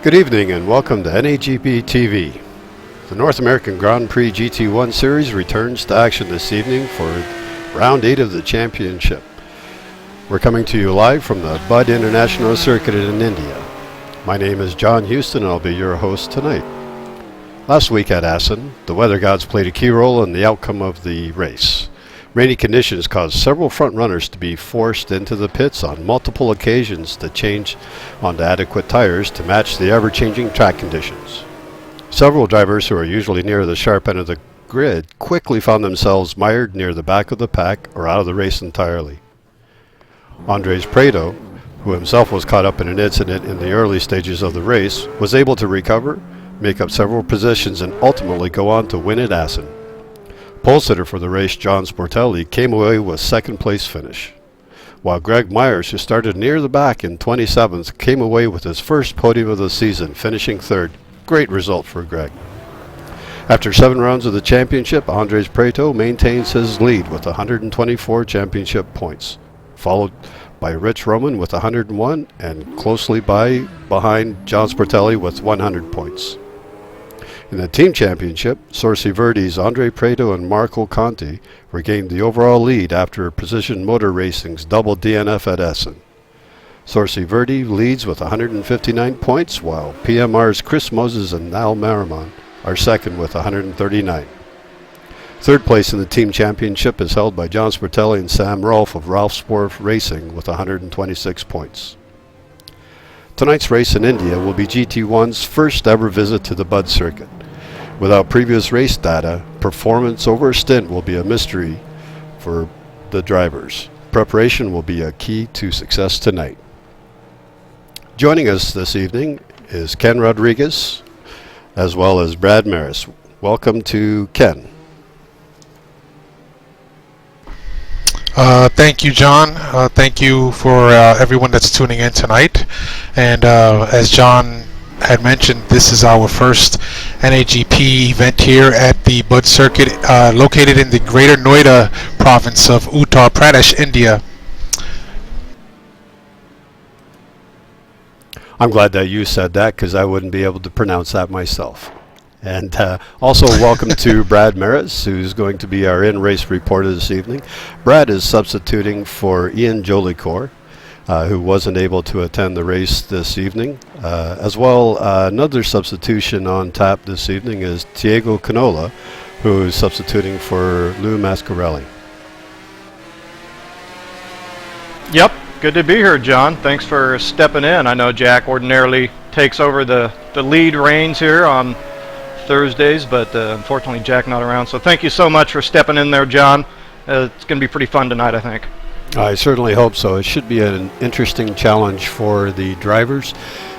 Good evening and welcome to NAGP TV. The North American Grand Prix GT1 Series returns to action this evening for round 8 of the championship. We're coming to you live from the Buddh International Circuit in India. My name is John Houston and I'll be your host tonight. Last week at Assen, the weather gods played a key role in the outcome of the race. Rainy conditions caused several front runners to be forced into the pits on multiple occasions to change onto adequate tires to match the ever-changing track conditions. Several drivers who are usually near the sharp end of the grid quickly found themselves mired near the back of the pack or out of the race entirely. Andres Prado, who himself was caught up in an incident in the early stages of the race, was able to recover, make up several positions, and ultimately go on to win at Assen. Pole sitter for the race, John Sportelli, came away with second place finish, while Greg Myers, who started near the back in 27th, came away with his first podium of the season, finishing third. Great result for Greg. After 7 rounds of the championship, Andres Prado maintains his lead with 124 championship points, followed by Rich Hromin with 101 and closely behind John Sportelli with 100 points. In the team championship, Sorsi Verdi's Andre Prado and Marco Conti regained the overall lead after Precision Motor Racing's double DNF at Essen. Sorsi Verdi leads with 159 points, while PMR's Chris Moses and Al Marimon are second with 139. Third place in the team championship is held by John Sportelli and Sam Rolfe of Ralph Sport Racing with 126 points. Tonight's race in India will be GT1's first ever visit to the Buddh circuit. Without previous race data, performance over a stint will be a mystery for the drivers. Preparation will be a key to success tonight. Joining us this evening is Ken Rodriguez as well as Brad Maris. Welcome to Ken. Thank you, John. Thank you for everyone that's tuning in tonight. And as John had mentioned, this is our first NAGP event here at the Buddh Circuit, located in the Greater Noida province of Uttar Pradesh, India. I'm glad that you said that because I wouldn't be able to pronounce that myself. And also welcome to Brad Maris, who's going to be our in-race reporter this evening. Brad is substituting for Ian Jolicoeur, who wasn't able to attend the race this evening. As well, another substitution on tap this evening is Diego Canola, who's substituting for Lou Mascarelli. Yep, good to be here, John. Thanks for stepping in. I know Jack ordinarily takes over the lead reins here on Thursdays, but unfortunately Jack not around, so thank you so much for stepping in there, John. It's going to be pretty fun tonight, I think. I certainly hope so. It should be an interesting challenge for the drivers,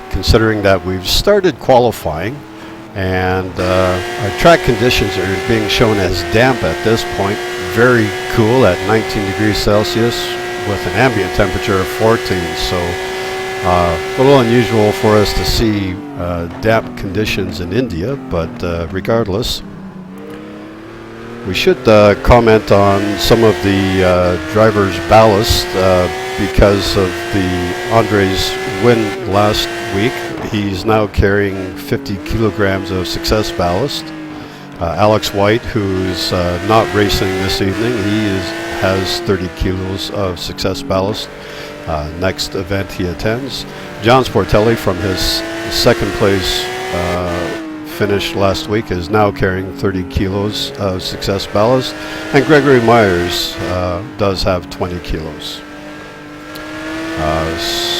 considering that we've started qualifying and our track conditions are being shown as damp at this point, very cool at 19 degrees Celsius with an ambient temperature of 14, so a little unusual for us to see damp conditions in India, but regardless, we should comment on some of the drivers' ballast because of the Andres win last week. He's now carrying 50 kilograms of success ballast. Alex White, who's not racing this evening, has 30 kilos of success ballast. Next event he attends. John Sportelli, from his second place finish last week, is now carrying 30 kilos of success ballast, and Gregory Myers does have 20 kilos.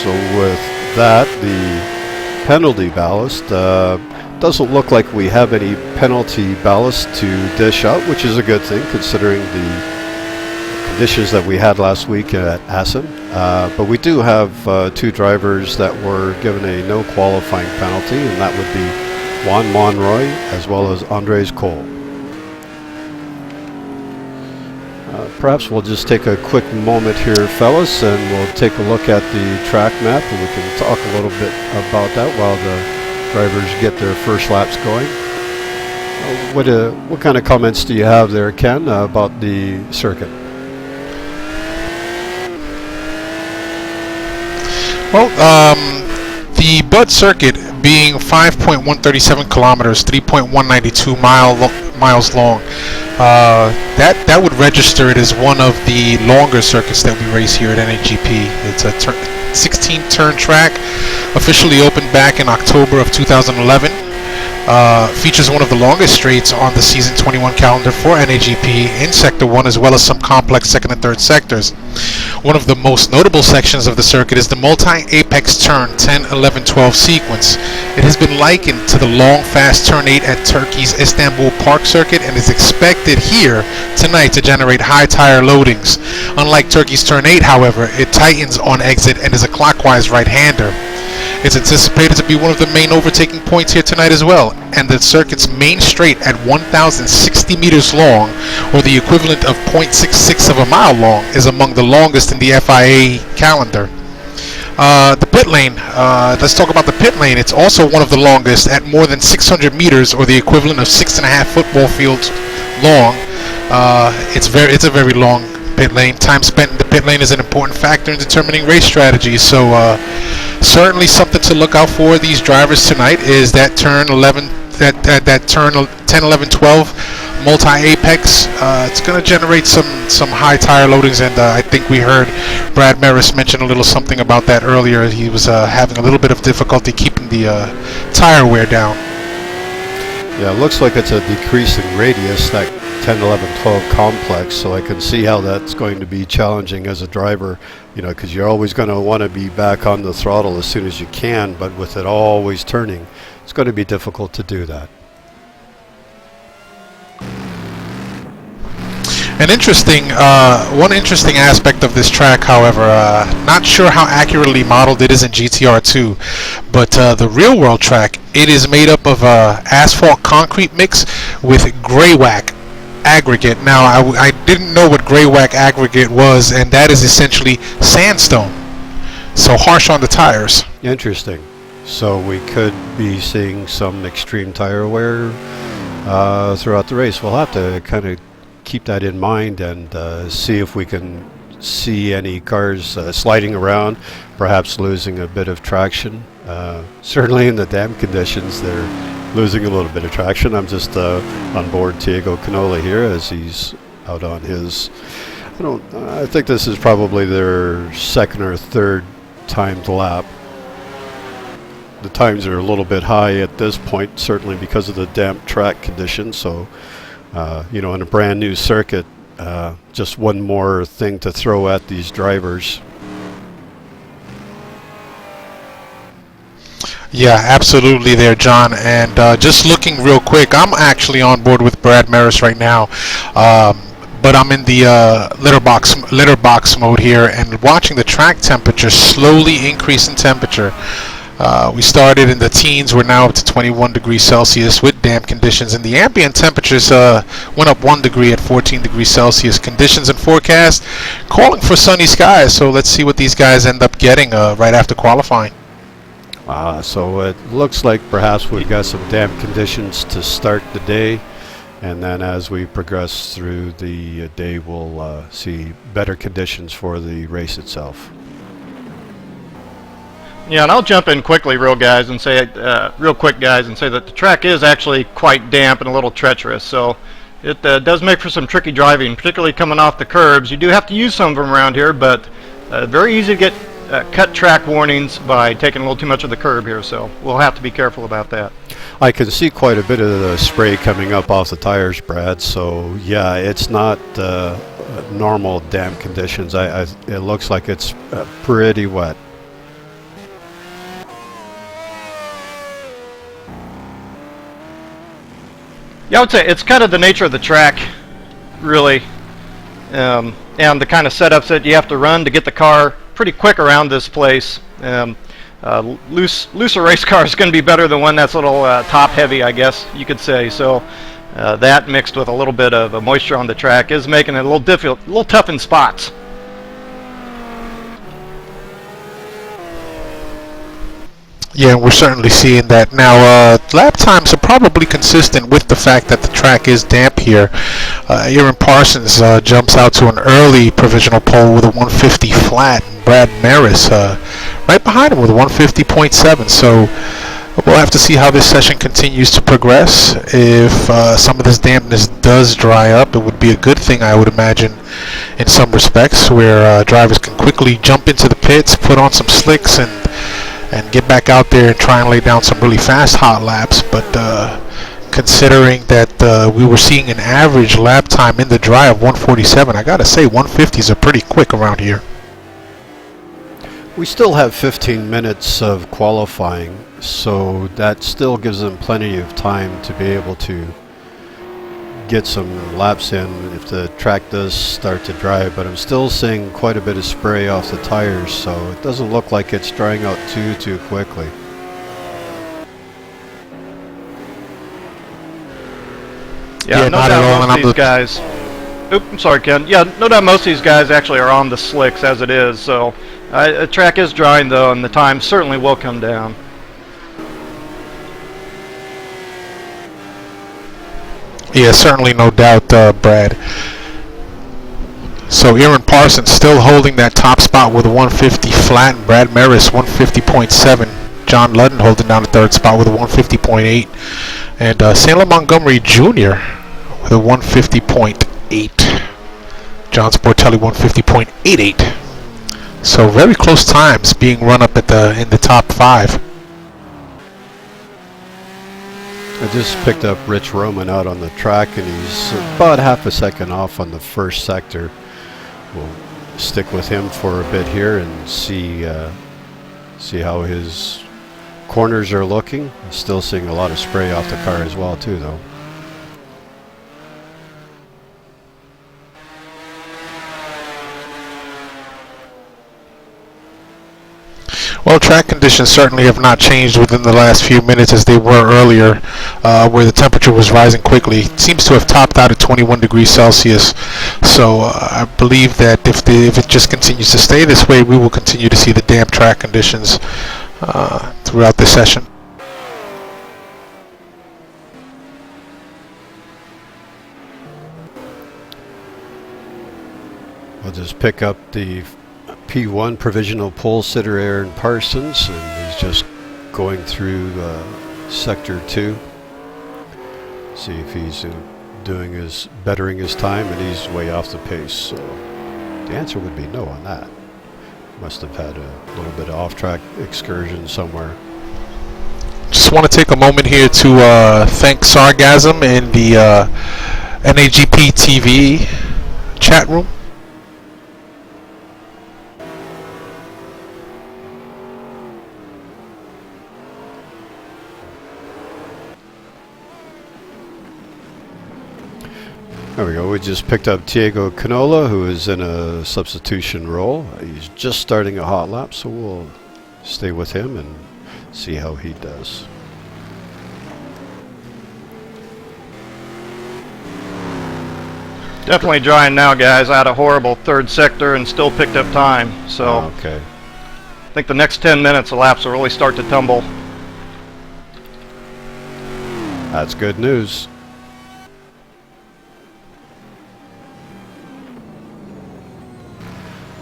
So with that, the penalty ballast, doesn't look like we have any penalty ballast to dish out, which is a good thing considering the conditions that we had last week at Assen, but we do have 2 drivers that were given a no qualifying penalty, and that would be Juan Monroy as well as Andres Cole. Perhaps we'll just take a quick moment here, fellas, and we'll take a look at the track map, and we can talk a little bit about that while the drivers get their first laps going. What kind of comments do you have there, Ken, about the circuit? Well, the Buddh circuit being 5.137 kilometers, 3.192 miles long. That would register it as one of the longer circuits that we race here at NAGP. It's a 16-turn track, officially opened back in October of 2011. Features one of the longest straights on the season 21 calendar for NAGP in Sector 1, as well as some complex second and third sectors. One of the most notable sections of the circuit is the multi-apex turn 10, 11, 12 sequence. It has been likened to the long fast turn 8 at Turkey's Istanbul Park circuit and is expected here tonight to generate high tire loadings. Unlike Turkey's turn 8, however, it tightens on exit and is a clockwise right-hander. It's anticipated to be one of the main overtaking points here tonight as well, and the circuit's main straight at 1,060 meters long, or the equivalent of 0.66 of a mile long, is among the longest in the FIA calendar. The pit lane, let's talk about the pit lane. It's also one of the longest at more than 600 meters, or the equivalent of 6.5 football fields long. It's a very long pit lane. Time spent in the pit lane is an important factor in determining race strategies, so certainly something to look out for these drivers tonight is that turn 11, that turn 10, 11, 12 multi-apex. It's going to generate some high tire loadings, and I think we heard Brad Maris mention a little something about that earlier. He was having a little bit of difficulty keeping the tire wear down. Yeah, it looks like it's a decreasing radius, that 10, 11, 12 complex, so I can see how that's going to be challenging as a driver, because you're always going to want to be back on the throttle as soon as you can, but with it always turning, it's going to be difficult to do that. One interesting aspect of this track, however, not sure how accurately modeled it is in GTR2, but the real world track, it is made up of asphalt concrete mix with gray whack aggregate. Now, I didn't know what gray whack aggregate was, and that is essentially sandstone, so harsh on the tires. Interesting. So we could be seeing some extreme tire wear throughout the race. We'll have to kind of keep that in mind and see if we can see any cars sliding around, perhaps losing a bit of traction. Certainly in the damp conditions, they're losing a little bit of traction. I'm just on board Tiago Canola here as he's out on his, I think this is probably their second or third timed lap. The times are a little bit high at this point, certainly because of the damp track conditions, so in a brand new circuit, just one more thing to throw at these drivers. Yeah, absolutely there, John. And just looking real quick, I'm actually on board with Brad Maris right now, but I'm in the litter box mode here and watching the track temperature slowly increase in temperature. We started in the teens, we're now up to 21 degrees Celsius with damp conditions, and the ambient temperatures went up 1 degree at 14 degrees Celsius. Conditions and forecast calling for sunny skies, so let's see what these guys end up getting right after qualifying. So it looks like perhaps we've got some damp conditions to start the day, and then as we progress through the day, we'll see better conditions for the race itself. Yeah, and I'll jump in quickly, real quick, guys, and say that the track is actually quite damp and a little treacherous. So it does make for some tricky driving, particularly coming off the curbs. You do have to use some of them around here, but very easy to get cut track warnings by taking a little too much of the curb here. So we'll have to be careful about that. I can see quite a bit of the spray coming up off the tires, Brad. So yeah, it's not normal damp conditions. It looks like it's pretty wet. Yeah, I would say it's kind of the nature of the track, really, and the kind of setups that you have to run to get the car pretty quick around this place. Looser race car is going to be better than one that's a little top-heavy, I guess you could say. So that mixed with a little bit of moisture on the track is making it a little difficult, a little tough in spots. Yeah, we're certainly seeing that. Now, lap times are probably consistent with the fact that the track is damp here. Aaron Parsons jumps out to an early provisional pole with a 150 flat. Brad Maris right behind him with a 150.7. So We'll have to see how this session continues to progress. If some of this dampness does dry up, it would be a good thing, I would imagine, in some respects, where drivers can quickly jump into the pits, put on some slicks, and get back out there and try and lay down some really fast hot laps. But considering that we were seeing an average lap time in the dry of 147, I gotta say 150s are pretty quick around here. We still have 15 minutes of qualifying, so that still gives them plenty of time to be able to get some laps in if the track does start to dry. But I'm still seeing quite a bit of spray off the tires, so it doesn't look like it's drying out too quickly. Yeah, no doubt most of these guys. Oops, I'm sorry, Ken. Yeah, no doubt most of these guys actually are on the slicks as it is. So the track is drying though, and the time certainly will come down. Yeah, certainly, no doubt, Brad. So Aaron Parsons still holding that top spot with a 150 flat, and Brad Maris 150.7. John Ludden holding down the third spot with a 150.8, and Sailor Montgomery Jr. with a 150.8. John Sportelli 150.88. So very close times being run up at in the top 5. I just picked up Rich Hromin out on the track, and he's about half a second off on the first sector. We'll stick with him for a bit here and see how his corners are looking. Still seeing a lot of spray off the car as well too, though. Well, track conditions certainly have not changed within the last few minutes as they were earlier, where the temperature was rising quickly. It seems to have topped out at 21 degrees Celsius. So I believe that if it just continues to stay this way, we will continue to see the damp track conditions throughout the session. I'll just pick up the P1 provisional pole sitter Aaron Parsons, and he's just going through sector 2. See if he's bettering his time, and he's way off the pace. So the answer would be no on that. Must have had a little bit of off-track excursion somewhere. Just want to take a moment here to thank Sargasm in the NAGP TV chat room. There we go. We just picked up Diego Canola, who is in a substitution role. He's just starting a hot lap, so we'll stay with him and see how he does. Definitely drying now, guys. I had a horrible third sector and still picked up time. So okay. I think the next 10 minutes the laps will really start to tumble. That's good news.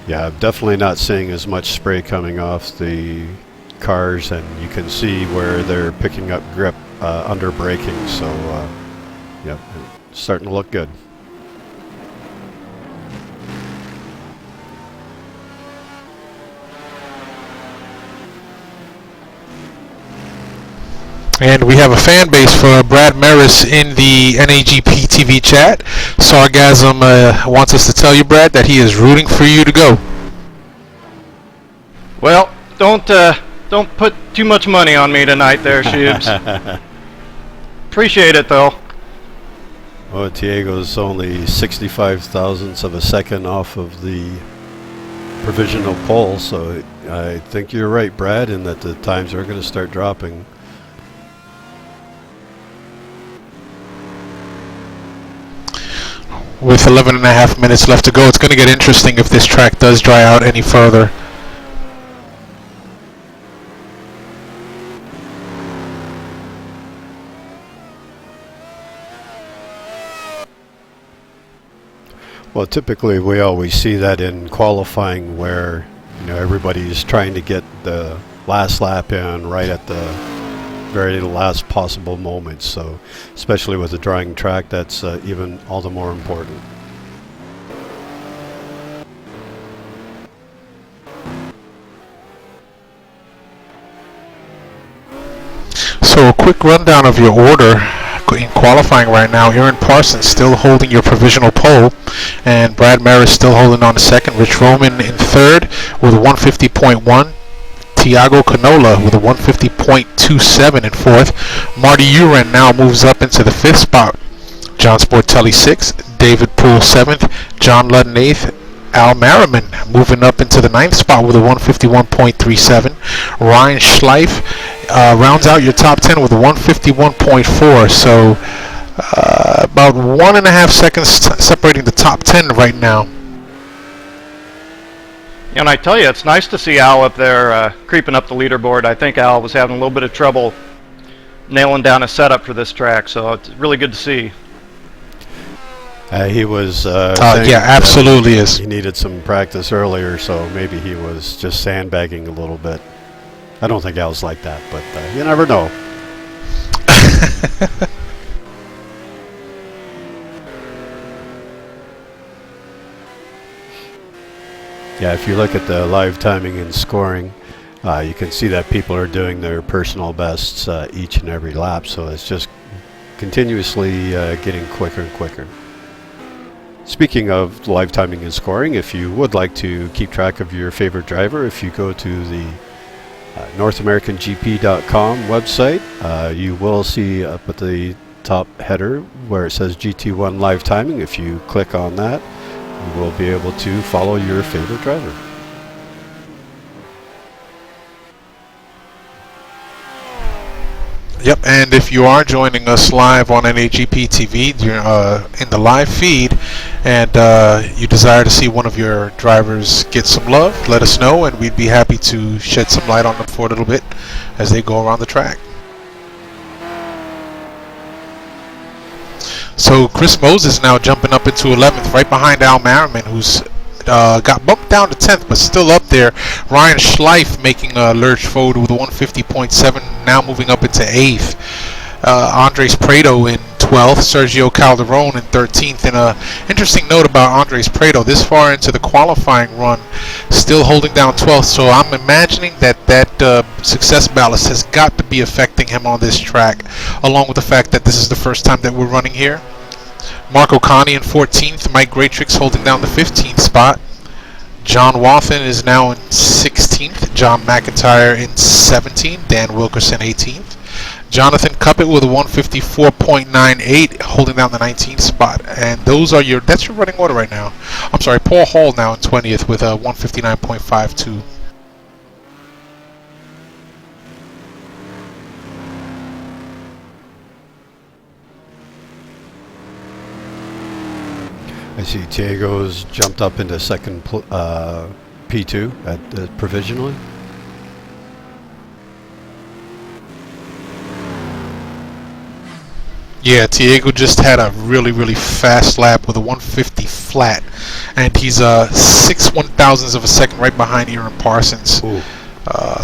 Yeah, I'm definitely not seeing as much spray coming off the cars, and you can see where they're picking up grip under braking. So, yep, it's starting to look good. And we have a fan base for Brad Maris in the NAGP TV chat. Sargasm wants us to tell you, Brad, that he is rooting for you to go. Well, don't put too much money on me tonight there, Shubes. Appreciate it, though. Well, Diego's only 65 thousandths of a second off of the provisional pole, so I think you're right, Brad, in that the times are going to start dropping. With 11 and a half minutes left to go, it's going to get interesting if this track does dry out any further. Well, typically we always see that in qualifying, where everybody's trying to get the last lap in right at the very last possible moments. So, especially with a drying track, that's even all the more important. So a quick rundown of your order in qualifying right now. Aaron Parsons still holding your provisional pole, and Brad Maris still holding on to second. Rich Hromin in third with a 150.1. Tiago Canola with a 150.27 in fourth. Marty Uren now moves up into the fifth spot. John Sportelli sixth. David Poole seventh. John Ludden eighth. Al Merriman moving up into the ninth spot with a 151.37. Ryan Schleif rounds out your top 10 with a 151.4. So about 1.5 seconds separating the top 10 right now. And I tell you, it's nice to see Al up there creeping up the leaderboard. I think Al was having a little bit of trouble nailing down a setup for this track, so it's really good to see. He was yeah, absolutely is. He needed some practice earlier, so maybe he was just sandbagging a little bit. I don't think Al's like that, but you never know. Yeah, if you look at the live timing and scoring, you can see that people are doing their personal bests each and every lap, so it's just continuously getting quicker and quicker. Speaking of live timing and scoring, if you would like to keep track of your favorite driver, if you go to the NorthAmericanGP.com website, you will see up at the top header where it says GT1 live timing. If you click on that, you will be able to follow your favorite driver. Yep, and if you are joining us live on NAGP TV in the live feed, and you desire to see one of your drivers get some love, let us know, and we'd be happy to shed some light on them for a little bit as they go around the track. So Chris Moses now jumping up into 11th, right behind Al Merriman, who's got bumped down to 10th, but still up there. Ryan Schleif making a lurch forward with a 150.7, now moving up into 8th. Andres Prado in 12th. Sergio Calderon in 13th. And an interesting note about Andres Prado, this far into the qualifying run, still holding down 12th. So I'm imagining that success ballast has got to be affecting him on this track, along with the fact that this is the first time that we're running here. Marco Conti in 14th. Mike Greatrix holding down the 15th spot. John Wathen is now in 16th. John McIntyre in 17th. Dan Wilkerson 18th. Jonathan Cuppett with a 154.98 holding down the 19th spot. And that's your running order right now. I'm sorry, Paul Hall now in 20th with a 159.52. I see Tiego's jumped up into second P2 at provisionally. Yeah, Tiago just had a really, really fast lap with a 150 flat, and he's 6/1000ths of a second right behind Aaron Parsons.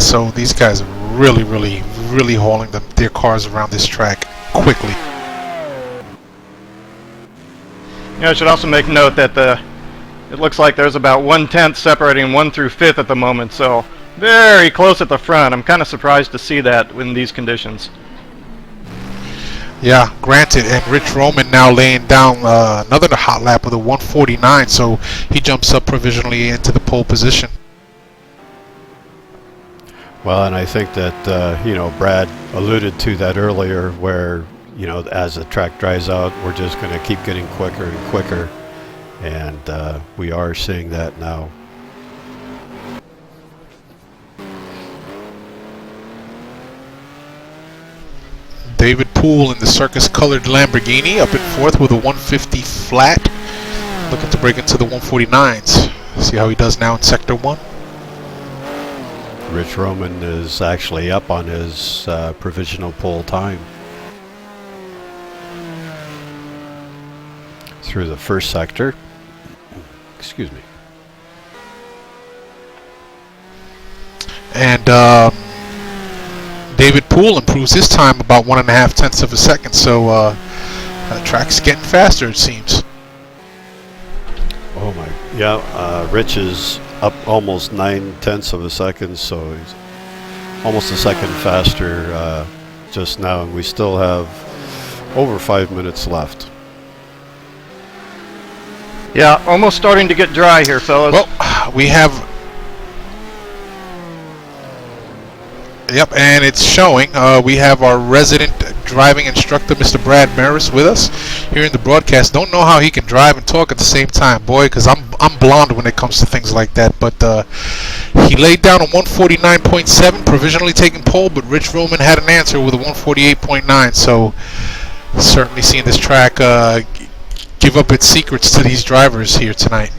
So these guys are really, really, really hauling their cars around this track quickly. You know, I should also make note that it looks like there's about 1/10 separating 1 through 5th at the moment, so very close at the front. I'm kind of surprised to see that in these conditions. Yeah, granted, and Rich Hromin now laying down another hot lap with a 149, so he jumps up provisionally into the pole position. Well, and I think that, Brad alluded to that earlier where, as the track dries out, we're just going to keep getting quicker and quicker, and we are seeing that now. David Poole in the circus-colored Lamborghini up in 4th with a 150 flat, looking to break into the 149s. See how he does now in Sector 1. Rich Hromin is actually up on his provisional pole time through the first sector. Excuse me. And David Poole improves his time about 1.5 tenths of a second. So the track's getting faster, it seems. Oh my, yeah, Rich is up almost 9 tenths of a second, so he's almost a second faster just now, and we still have over 5 minutes left. Yeah, almost starting to get dry here, fellas. Well, we have... Yep, and it's showing. We have our resident driving instructor, Mr. Brad Maris, with us here in the broadcast. Don't know how he can drive and talk at the same time, boy, because I'm blonde when it comes to things like that. But he laid down a 149.7, provisionally taking pole, but Rich Hromin had an answer with a 148.9. So certainly seeing this track give up its secrets to these drivers here tonight.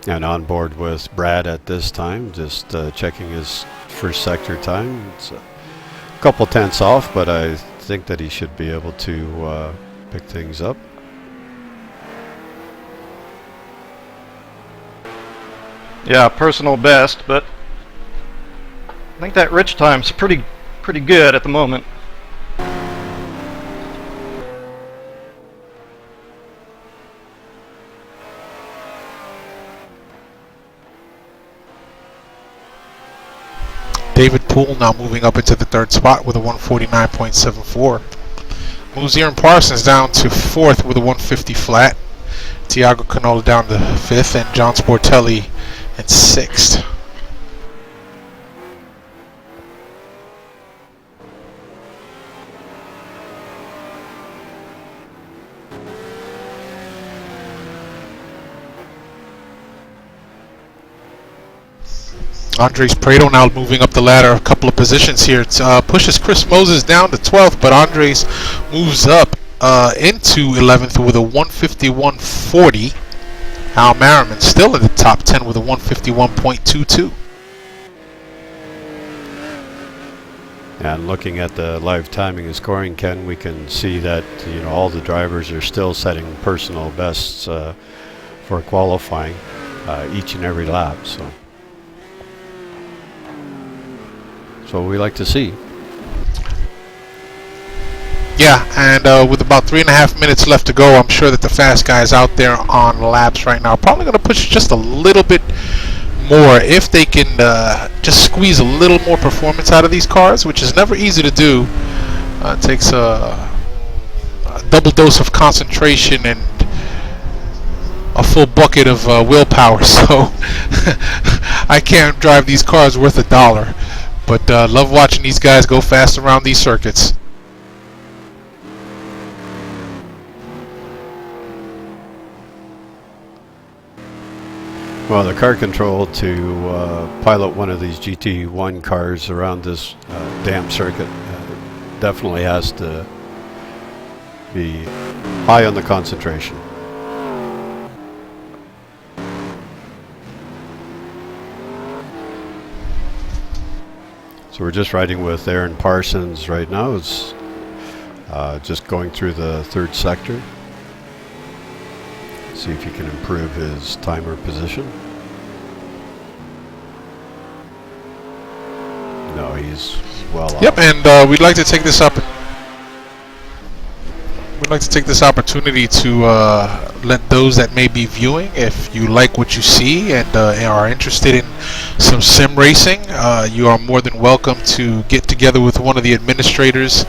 And on board with Brad at this time, just checking his first sector time. It's a couple tenths off, but I think that he should be able to pick things up. Yeah, personal best, but I think that Rich time's pretty good at the moment. David Poole now moving up into the third spot with a 149.74. Moves Aaron Parsons down to fourth with a 150 flat. Tiago Canola down to fifth, and John Sportelli in sixth. Andres Prado now moving up the ladder a couple of positions here. It pushes Chris Moses down to 12th, but Andres moves up into 11th with a 151.40. Al Merriman still in the top 10 with a 151.22. And looking at the live timing and scoring, Ken, we can see that all the drivers are still setting personal bests for qualifying each and every lap. So we like to see. Yeah, and with about 3.5 minutes left to go, I'm sure that the fast guys out there on laps right now are probably going to push just a little bit more if they can just squeeze a little more performance out of these cars, which is never easy to do. It takes a double dose of concentration and a full bucket of willpower, so I can't drive these cars worth $1. But love watching these guys go fast around these circuits. Well, the car control to pilot one of these GT1 cars around this damp circuit definitely has to be high on the concentration. So we're just riding with Aaron Parsons right now. It's just going through the third sector. See if he can improve his timer position. No, he's well off. Yep, and we'd like to take this up. We'd like to take this opportunity to let those that may be viewing, if you like what you see and are interested in some sim racing, you are more than welcome to get together with one of the administrators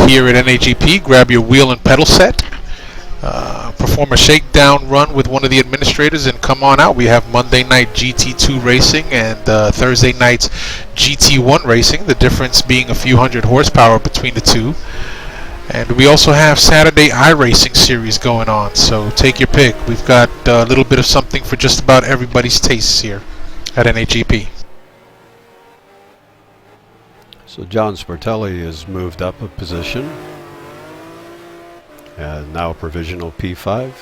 here at NAGP. Grab your wheel and pedal set, perform a shakedown run with one of the administrators, and come on out. We have Monday night GT2 racing and Thursday night GT1 racing, the difference being a few hundred horsepower between the two. And we also have Saturday iRacing series going on, so take your pick. We've got a little bit of something for just about everybody's tastes here at NAGP. So John Sportelli has moved up a position, and now provisional P5.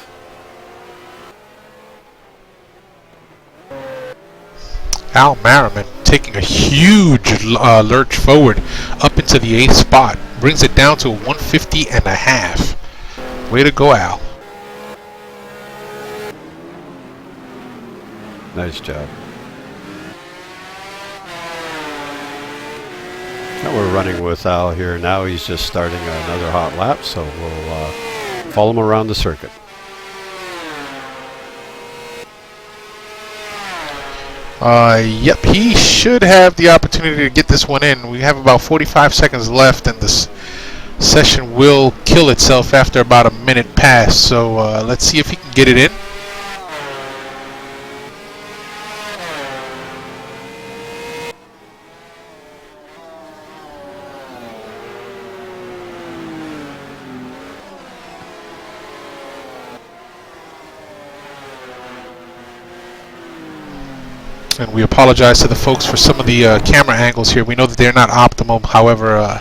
Al Merriman taking a huge lurch forward up into the 8th spot. Brings it down to a 150.5. Way to go, Al. Nice job. Now we're running with Al here. Now he's just starting another hot lap, so we'll follow him around the circuit. Yep, he should have the opportunity to get this one in. We have about 45 seconds left, and this session will kill itself after about a minute pass. So let's see if he can get it in. And we apologize to the folks for some of the camera angles here. We know that they're not optimal. However,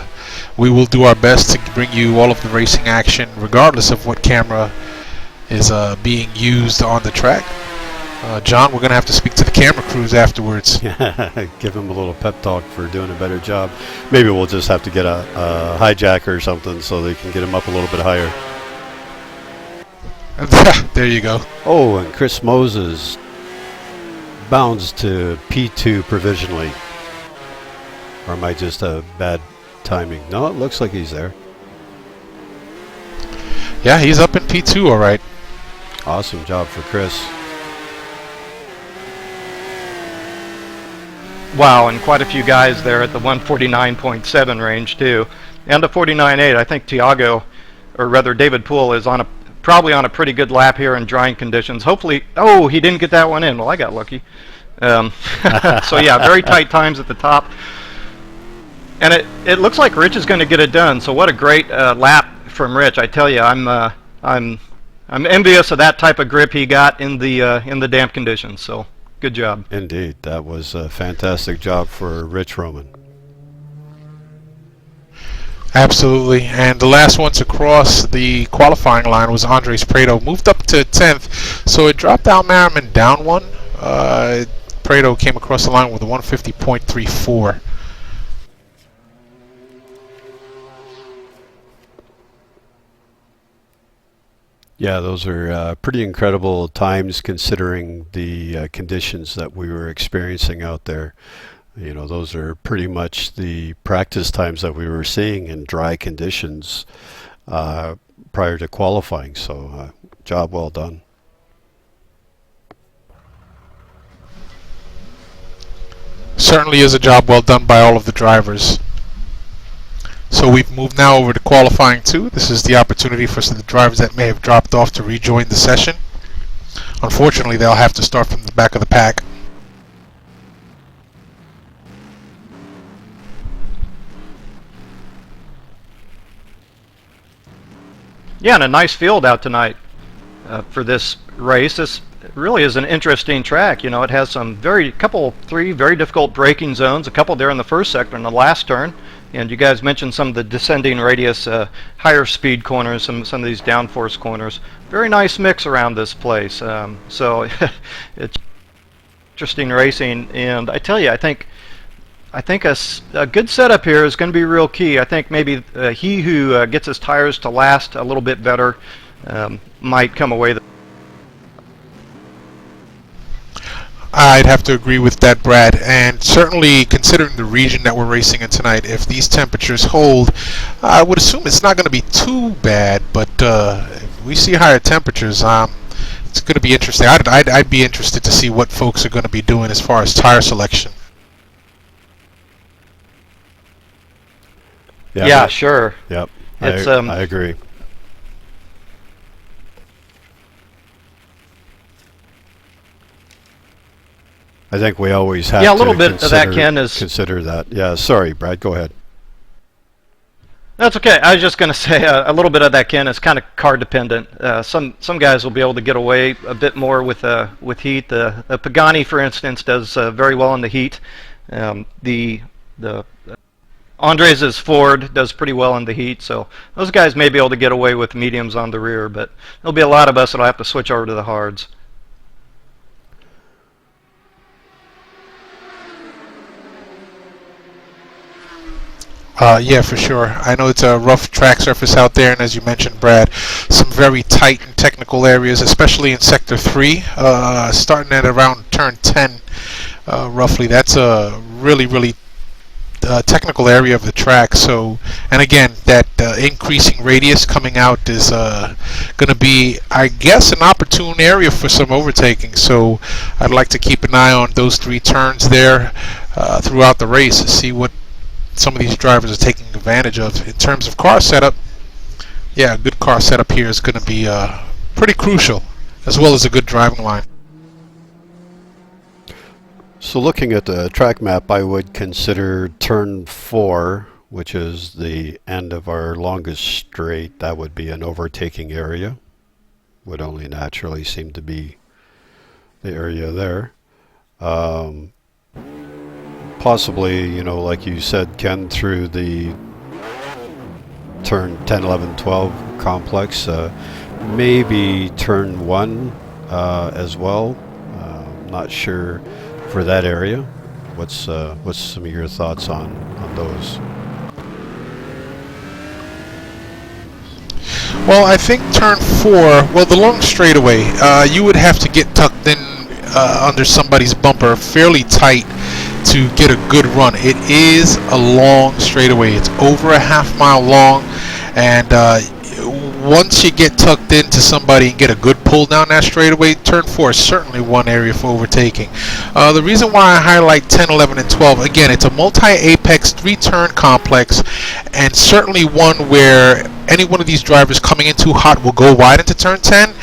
we will do our best to bring you all of the racing action, regardless of what camera is being used on the track. John, we're going to have to speak to the camera crews afterwards. Give them a little pep talk for doing a better job. Maybe we'll just have to get a hijacker or something so they can get him up a little bit higher. There you go. Oh, and Chris Moses bounds to P2 provisionally. Or am I just a bad timing? No, it looks like he's there. Yeah, he's up in P2, all right. Awesome job for Chris. Wow, and quite a few guys there at the 149.7 range too, and the 49.8. I think Tiago, or rather David Poole, is probably on a pretty good lap here in drying conditions. Hopefully, oh, he didn't get that one in. Well, I got lucky. So yeah, very tight times at the top, and it looks like Rich is going to get it done. So what a great lap from Rich! I tell you, I'm envious of that type of grip he got in the damp conditions. So. Good job. Indeed. That was a fantastic job for Rich Hromin. Absolutely. And the last one to cross the qualifying line was Andres Prado. Moved up to 10th, so it dropped Al Merriman down one. Prado came across the line with a 150.34. Yeah, those are pretty incredible times considering the conditions that we were experiencing out there. You know, those are pretty much the practice times that we were seeing in dry conditions prior to qualifying. So, job well done. Certainly is a job well done by all of the drivers. So we've moved now over to qualifying 2. This is the opportunity for the drivers that may have dropped off to rejoin the session. Unfortunately, they'll have to start from the back of the pack. Yeah, and a nice field out tonight for this race. This really is an interesting track. You know, it has some three very difficult braking zones, a couple there in the first sector and the last turn. And you guys mentioned some of the descending radius, higher speed corners, some of these downforce corners. Very nice mix around this place. So it's interesting racing. And I tell you, I think a good setup here is going to be real key. I think maybe he who gets his tires to last a little bit better might come away. I'd have to agree with that, Brad, and certainly considering the region that we're racing in tonight, if these temperatures hold, I would assume it's not going to be too bad, but if we see higher temperatures, it's going to be interesting. I'd be interested to see what folks are going to be doing as far as tire selection. Yeah, sure. Yep, I agree. I think we always have a little to bit of that, Ken, is consider that. Yeah, sorry, Brad, go ahead. That's okay. I was just going to say a little bit of that, Ken, is kind of car dependent. Some guys will be able to get away a bit more with heat. The Pagani, for instance, does very well in the heat. The Andres' Ford does pretty well in the heat, so those guys may be able to get away with mediums on the rear, but there'll be a lot of us that'll have to switch over to the hards. Yeah, for sure. I know it's a rough track surface out there, and as you mentioned, Brad, some very tight and technical areas, especially in Sector 3, starting at around turn 10, roughly. That's a really technical area of the track. So, and again, that increasing radius coming out is going to be, I guess, an opportune area for some overtaking. So I'd like to keep an eye on those 3 turns there throughout the race to see what some of these drivers are taking advantage of. In terms of car setup, yeah, a good car setup here is going to be pretty crucial, as well as a good driving line. So looking at the track map, I would consider turn 4, which is the end of our longest straight. That would be an overtaking area. Would only naturally seem to be the area there. Possibly, you know, like you said, Ken, through the turn 10, 11, 12 complex, maybe turn 1 as well. Not sure for that area. What's some of your thoughts on those? Well, I think turn 4, well, the long straightaway, you would have to get tucked in under somebody's bumper fairly tight to get a good run. It is a long straightaway. It's over a half-mile long, and once you get tucked into somebody and get a good pull down that straightaway, turn 4 is certainly one area for overtaking. The reason why I highlight 10, 11, and 12, again, it's a multi-apex 3-turn complex, and certainly one where any one of these drivers coming in too hot will go wide into turn 10,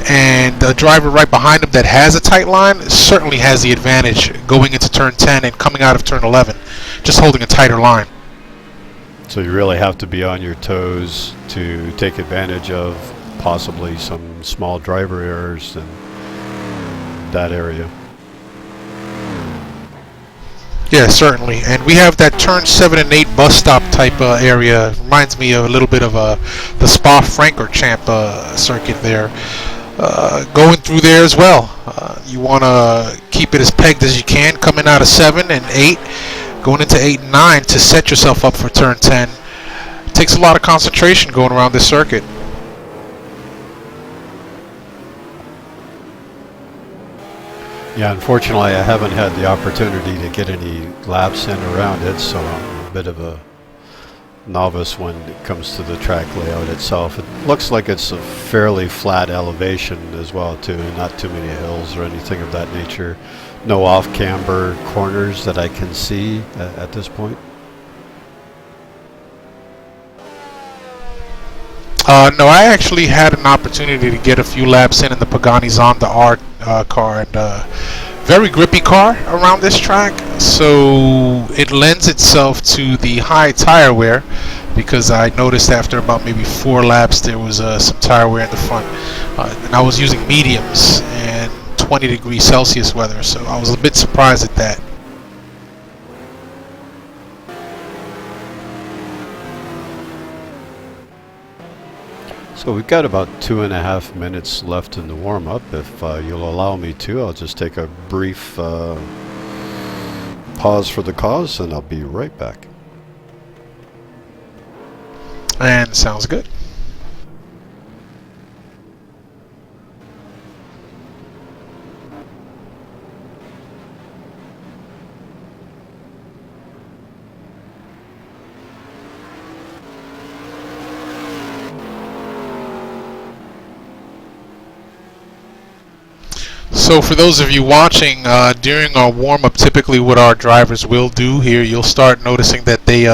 and the driver right behind him that has a tight line certainly has the advantage going into turn 10 and coming out of turn 11, just holding a tighter line. So you really have to be on your toes to take advantage of possibly some small driver errors in that area. Yeah, certainly. And we have that turn 7 and 8 bus stop type area. Reminds me of a little bit of the Spa-Francorchamps circuit there. Going through there as well. You want to keep it as pegged as you can, coming out of 7 and 8, going into 8 and 9 to set yourself up for turn 10. Takes a lot of concentration going around this circuit. Yeah, unfortunately I haven't had the opportunity to get any laps in around it, so I'm a bit of a novice when it comes to the track layout itself. It looks like it's a fairly flat elevation as well too, not too many hills or anything of that nature. No off-camber corners that I can see at this point. No, I actually had an opportunity to get a few laps in the Pagani Zonda R car, and very grippy car around this track, so it lends itself to the high tire wear, because I noticed after about maybe 4 laps there was some tire wear in the front, and I was using mediums and 20 degrees Celsius weather, so I was a bit surprised at that. So we've got about 2.5 minutes left in the warm-up. If you'll allow me to, I'll just take a brief pause for the cause, and I'll be right back. And sounds good. So for those of you watching, during our warm-up, typically what our drivers will do here, you'll start noticing that they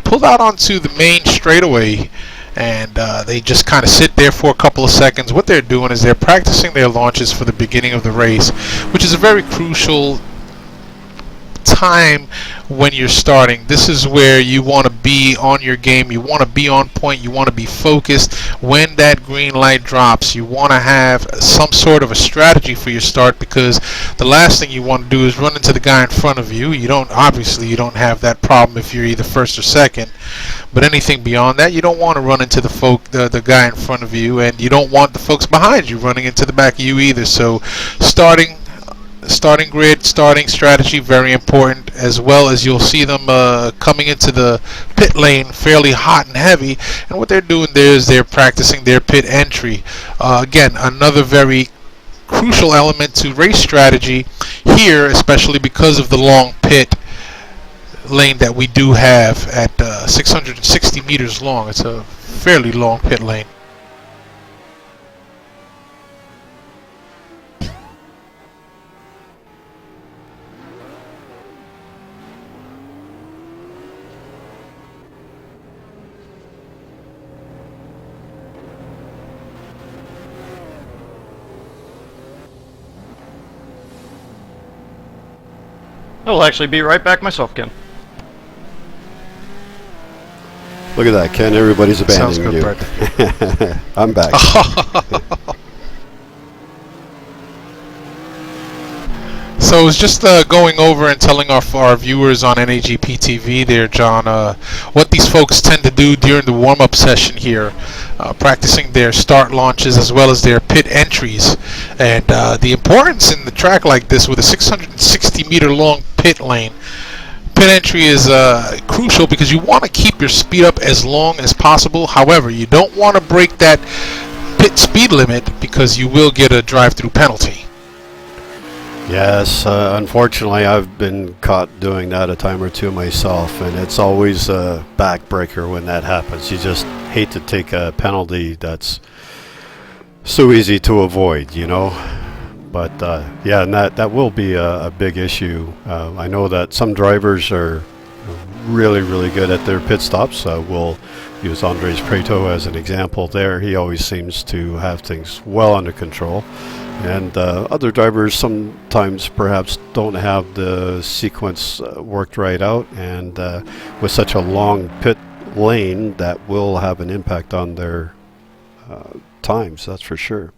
pull out onto the main straightaway, and they just kind of sit there for a couple of seconds. What they're doing is they're practicing their launches for the beginning of the race, which is a very crucial time when you're starting. This is where you want to be on your game, you want to be on point, you want to be focused. When that green light drops, you want to have some sort of a strategy for your start, because the last thing you want to do is run into the guy in front of you. You don't have that problem if you're either first or second, but anything beyond that, you don't want to run into the guy in front of you, and you don't want the folks behind you running into the back of you either. So starting grid, starting strategy, very important, as well as you'll see them coming into the pit lane fairly hot and heavy, and what they're doing there is they're practicing their pit entry. Again, another very crucial element to race strategy here, especially because of the long pit lane that we do have at 660 meters long. It's a fairly long pit lane. I'll actually be right back myself, Ken. Look at that, Ken. Everybody's Sounds abandoning good, you. Brett. I'm back. So I was just going over and telling our viewers on NAGP TV there, John, what these folks tend to do during the warm-up session here, practicing their start launches as well as their pit entries. And the importance in the track like this with a 660-meter long pit lane, pit entry is crucial because you want to keep your speed up as long as possible. However, you don't want to break that pit speed limit because you will get a drive-through penalty. Yes, unfortunately, I've been caught doing that a time or two myself, and it's always a backbreaker when that happens. You just hate to take a penalty that's so easy to avoid, you know. But yeah, and that will be a big issue. I know that some drivers are really, really good at their pit stops. We'll use Andres Prieto as an example there. He always seems to have things well under control. And other drivers sometimes perhaps don't have the sequence worked right out, and with such a long pit lane, that will have an impact on their times, that's for sure.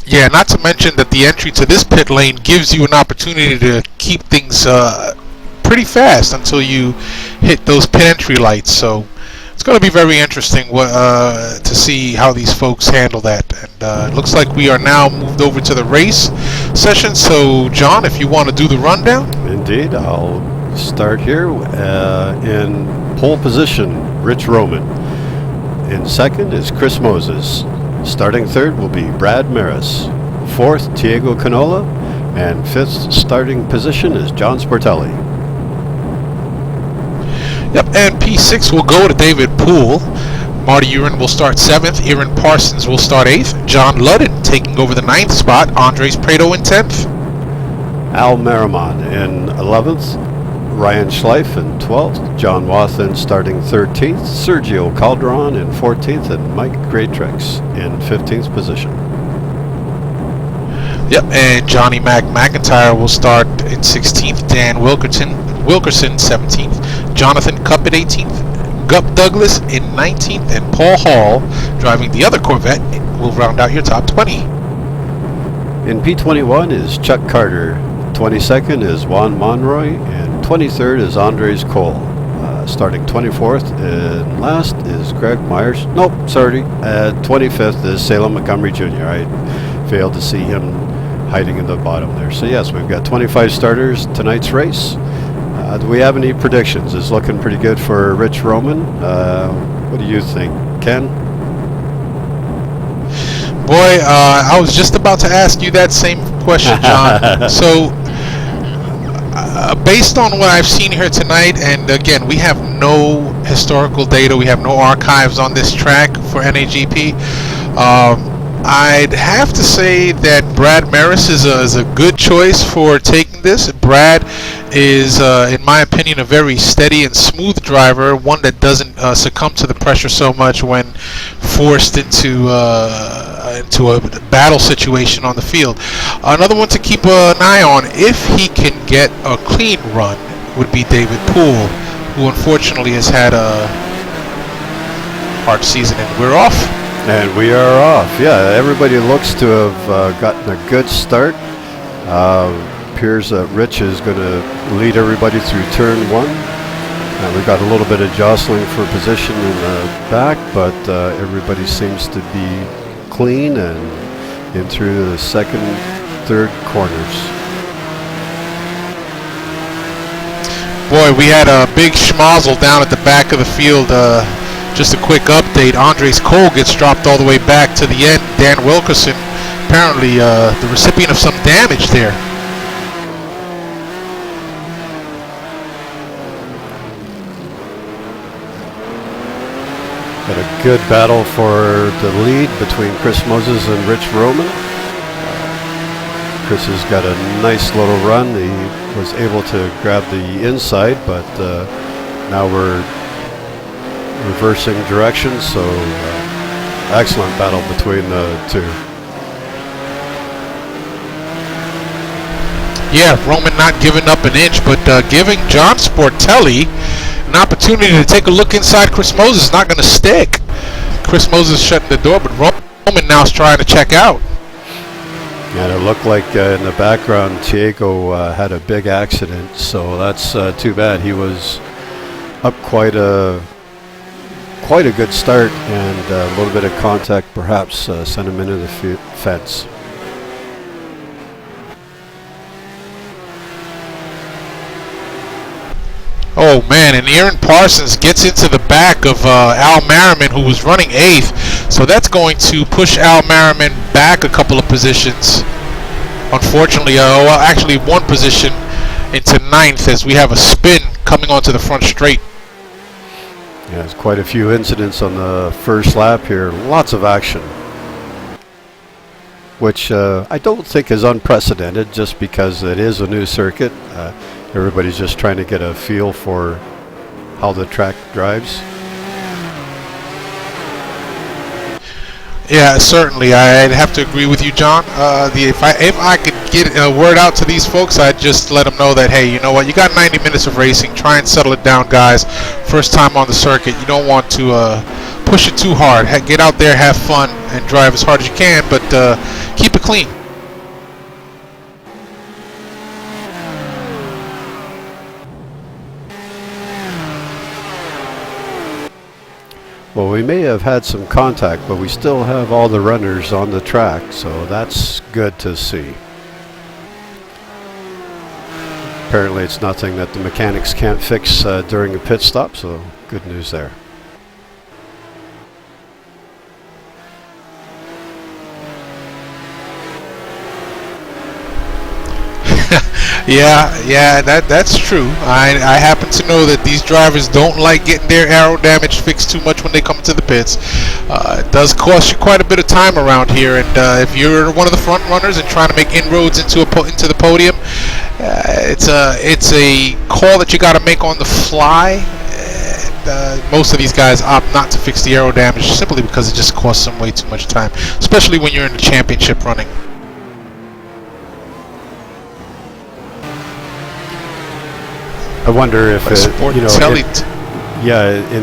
Yeah, not to mention that the entry to this pit lane gives you an opportunity to keep things pretty fast until you hit those pit entry lights. So it's going to be very interesting to see how these folks handle that. And it looks like we are now moved over to the race session. So, John, if you want to do the rundown. Indeed, I'll start here in pole position, Rich Hromin. In second is Chris Moses. Starting third will be Brad Maris. Fourth, Diego Canola. And fifth starting position is John Sportelli. Yep, and P6 will go to David Poole. Marty Urin will start 7th. Aaron Parsons will start 8th. John Ludden taking over the 9th spot. Andres Prieto in 10th. Al Merriman in 11th. Ryan Schleif in 12th. John Wathen starting 13th. Sergio Calderon in 14th. And Mike Greatrix in 15th position. Yep, and Johnny McIntyre will start in 16th. Dan Wilkerson 17th. Jonathan Cupp at 18th. Gup Douglas in 19th. And Paul Hall, driving the other Corvette, will round out your top 20. In P21 is Chuck Carter. 22nd is Juan Monroy. And 23rd is Andres Cole. Starting 24th and last is Greg Myers. Nope, sorry. 25th is Salem Montgomery Jr. I failed to see him hiding in the bottom there. So yes, we've got 25 starters tonight's race. Do we have any predictions? It's looking pretty good for Rich Hromin. What do you think, Ken? Boy, I was just about to ask you that same question, John. So, based on what I've seen here tonight, and again, we have no historical data, we have no archives on this track for NAGP. I'd have to say that Brad Maris is a good choice for taking this. Brad is, in my opinion, a very steady and smooth driver, one that doesn't succumb to the pressure so much when forced into a battle situation on the field. Another one to keep an eye on, if he can get a clean run, would be David Poole, who unfortunately has had a hard season, and we're off. And we are off. Yeah, everybody looks to have gotten a good start. Appears that Rich is going to lead everybody through turn 1. And we've got a little bit of jostling for position in the back, but everybody seems to be clean and in through the second, third corners. Boy, we had a big schmozzle down at the back of the field. Just a quick update, Andres Cole gets dropped all the way back to the end. Dan Wilkerson, apparently the recipient of some damage there. Got a good battle for the lead between Chris Moses and Rich Hromin. Chris has got a nice little run. He was able to grab the inside, but now we're reversing directions, so excellent battle between the two. Yeah, Hromin not giving up an inch, but giving John Sportelli an opportunity to take a look inside Chris Moses. Not going to stick. Chris Moses shutting the door, but Hromin now is trying to check out. And it looked like in the background, Tiago had a big accident, so that's too bad. He was up quite a good start, and a little bit of contact perhaps sent him into the fence. Oh man, and Aaron Parsons gets into the back of Al Merriman, who was running 8th, so that's going to push Al Merriman back a couple of positions. Unfortunately, well, actually one position into 9th, as we have a spin coming onto the front straight. Yeah, there's quite a few incidents on the first lap here. Lots of action, which I don't think is unprecedented, just because it is a new circuit. Everybody's just trying to get a feel for how the track drives. Yeah, certainly. I'd have to agree with you, John. If I could get a word out to these folks, I'd just let them know that, hey, you know what, you got 90 minutes of racing. Try and settle it down, guys. First time on the circuit. You don't want to push it too hard. Get out there, have fun, and drive as hard as you can, but keep it clean. Well, we may have had some contact, but we still have all the runners on the track, so that's good to see. Apparently it's nothing that the mechanics can't fix during a pit stop, so good news there. Yeah, that's true. I happen to know that these drivers don't like getting their aero damage fixed too much when they come to the pits. It does cost you quite a bit of time around here, and if you're one of the front runners and trying to make inroads into the podium, it's a call that you got to make on the fly. Most of these guys opt not to fix the aero damage simply because it just costs them way too much time, especially when you're in the championship running. I wonder if in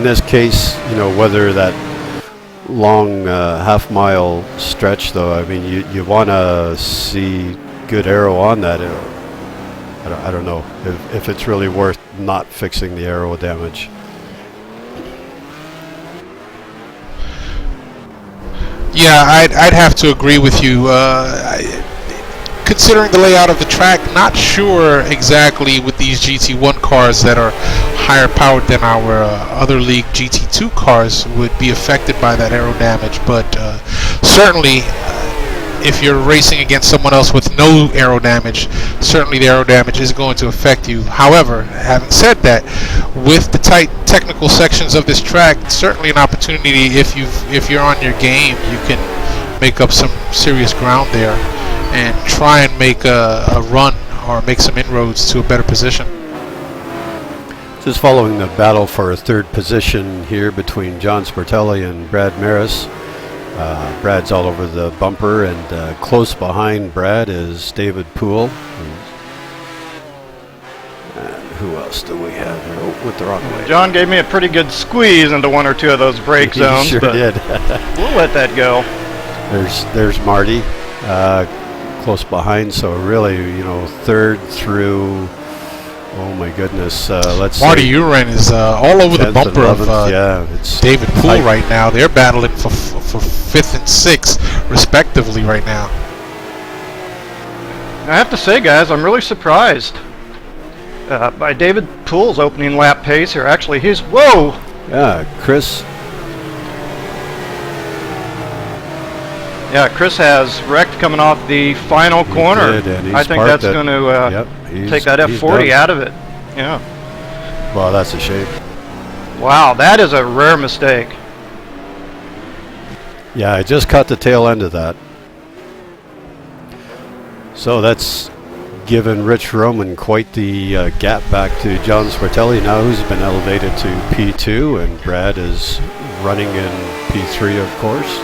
this case, whether that long half-mile stretch, though, I mean, you want to see good aero on that. I don't know if it's really worth not fixing the aero damage. Yeah, I'd have to agree with you. Considering the layout of the track, not sure exactly with these GT1 cars that are higher powered than our other league GT2 cars would be affected by that aero damage, but certainly if you're racing against someone else with no aero damage, certainly the aero damage is going to affect you. However, having said that, with the tight technical sections of this track, certainly an opportunity if you're on your game, you can make up some serious ground there and try and make a run or make some inroads to a better position. Just following the battle for a third position here between John Sportelli and Brad Maris. Brad's all over the bumper, and close behind Brad is David Poole. Who else do we have here? Oh, went the wrong way. John gave me a pretty good squeeze into one or two of those brake zones. He sure but did. We'll let that go. There's Marty. Close behind, so really, third through. Oh my goodness! Let's Marty see. Uren is all over the bumper 11th, of it's David Poole right now. They're battling for 5th and 6th, respectively, right now. I have to say, guys, I'm really surprised by David Poole's opening lap pace here. Actually, whoa! Yeah, Chris. Yeah, Chris has wrecked coming off the final corner. I think that's going to take that F40 out of it. Yeah. Well, that's a shame. Wow, that is a rare mistake. Yeah, I just caught the tail end of that. So that's given Rich Hromin quite the gap back to John Sportelli now, who's been elevated to P2, and Brad is running in P3, of course.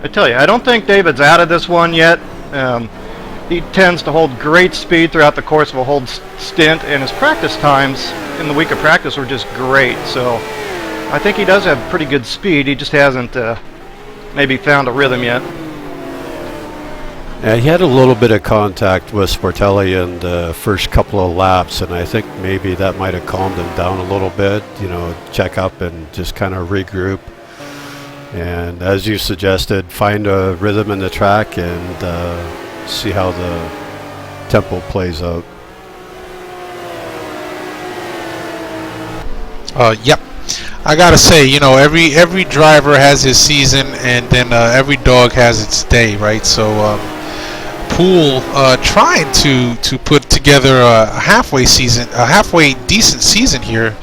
I tell you, I don't think David's out of this one yet. He tends to hold great speed throughout the course of a whole stint, and his practice times in the week of practice were just great. So I think he does have pretty good speed. He just hasn't maybe found a rhythm yet. He had a little bit of contact with Sportelli in the first couple of laps, and I think maybe that might have calmed him down a little bit, check up and just kind of regroup. And as you suggested, find a rhythm in the track and see how the tempo plays out. Yep. I gotta say, every driver has his season, and then every dog has its day, right? So Poole trying to put together a halfway decent season here.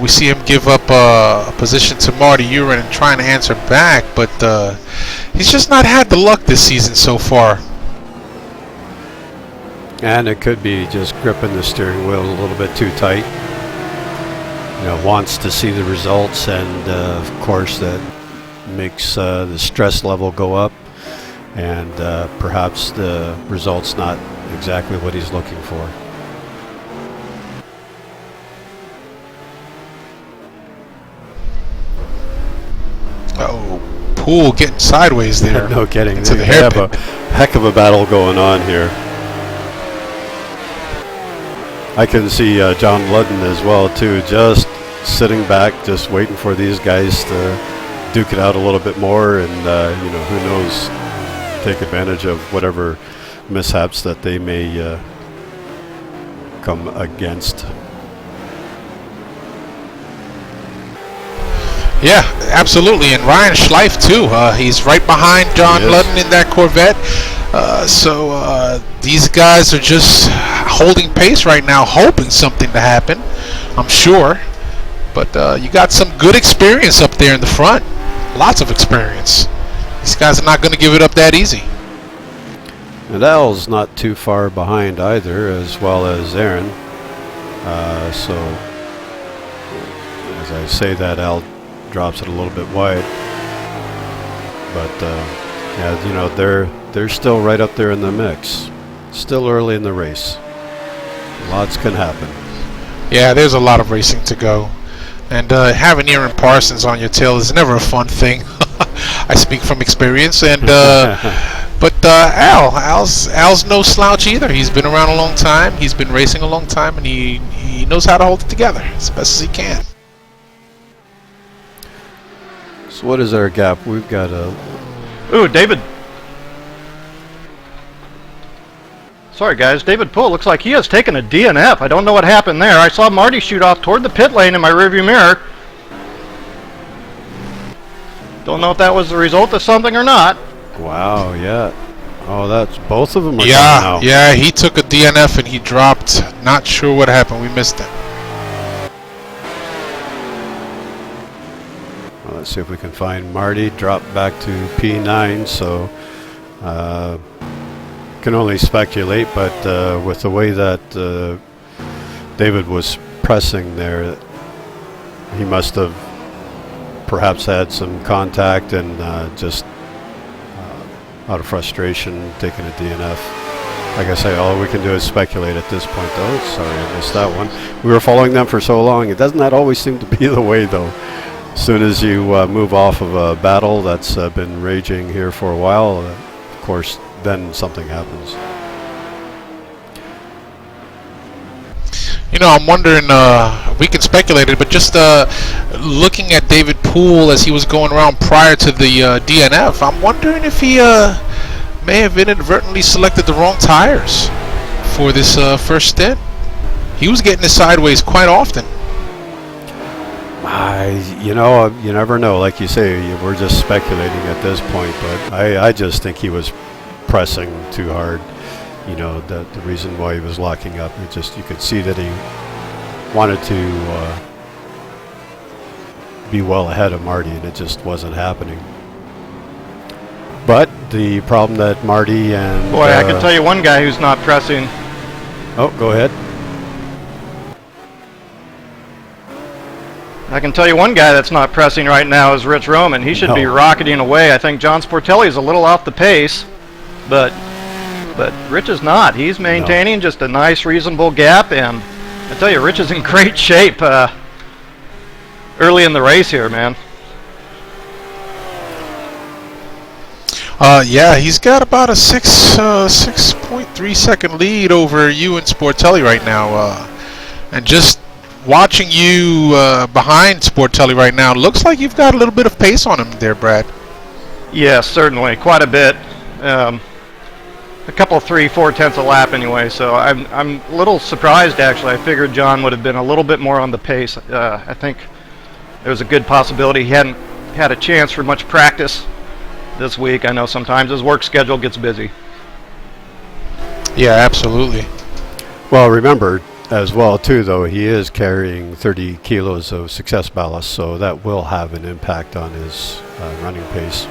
We see him give up a position to Marty Urin and trying to answer back, but he's just not had the luck this season so far. And it could be just gripping the steering wheel a little bit too tight. Wants to see the results, and of course that makes the stress level go up, and perhaps the results not exactly what he's looking for. Oh, Poole getting sideways there. No kidding. Into the They have hairpin. a heck of a battle going on here. I can see John Ludden as well too, just sitting back, just waiting for these guys to duke it out a little bit more, and who knows, take advantage of whatever mishaps that they may come against. Yeah, absolutely, and Ryan Schleif too. He's right behind John Ludden in that Corvette. So these guys are just holding pace right now, hoping something to happen, I'm sure. But you got some good experience up there in the front. Lots of experience. These guys are not going to give it up that easy. And Al's not too far behind either, as well as Aaron. So as I say that, Al drops it a little bit wide. But they're still right up there in the mix. Still early in the race. Lots can happen. Yeah, there's a lot of racing to go. And having Aaron Parsons on your tail is never a fun thing. I speak from experience. And but Al's no slouch either. He's been around a long time. He's been racing a long time, and he knows how to hold it together as best as he can. So what is our gap? We've got a... Ooh, David. Sorry, guys. David Poole looks like he has taken a DNF. I don't know what happened there. I saw Marty shoot off toward the pit lane in my rearview mirror. Don't know if that was the result of something or not. Wow, yeah. Oh, that's both of them are coming out. Yeah, he took a DNF and he dropped. Not sure what happened. We missed it. Well, let's see if we can find Marty. Dropped back to P9, so can only speculate, but with the way that David was pressing there, he must have perhaps had some contact and just out of frustration taking a DNF. Like I say, all we can do is speculate at this point, though. Sorry, I missed that one. We were following them for so long. It doesn't that always seem to be the way, though. As soon as you move off of a battle that's been raging here for a while, of course, then something happens. I'm wondering, we can speculate it, but just looking at David Poole as he was going around prior to the DNF, I'm wondering if he may have inadvertently selected the wrong tires for this first stint. He was getting it sideways quite often. You never know. Like you say, we're just speculating at this point, but I just think he was pressing too hard. you know, the reason why he was locking up. It just, you could see that he wanted to be well ahead of Marty, and it just wasn't happening. But the problem that Marty and... Boy, I can tell you one guy who's not pressing. Oh, go ahead. I can tell you one guy that's not pressing right now is Rich Hromin. He should be rocketing away. I think John Sportelli is a little off the pace, but Rich is not. He's maintaining just a nice, reasonable gap, and I tell you, Rich is in great shape early in the race here, man. Yeah, he's got about a 6.3 second lead over you and Sportelli right now, and just watching you behind Sportelli right now, looks like you've got a little bit of pace on him there, Brad. Yes, certainly, quite a bit. A couple, 3-4 tenths a lap anyway. So I'm a little surprised actually. I figured John would have been a little bit more on the pace. I think there's a good possibility he hadn't had a chance for much practice this week. I know sometimes his work schedule gets busy. Yeah, absolutely. Well, remember as well too, though, he is carrying 30 kilos of success ballast, so that will have an impact on his running pace.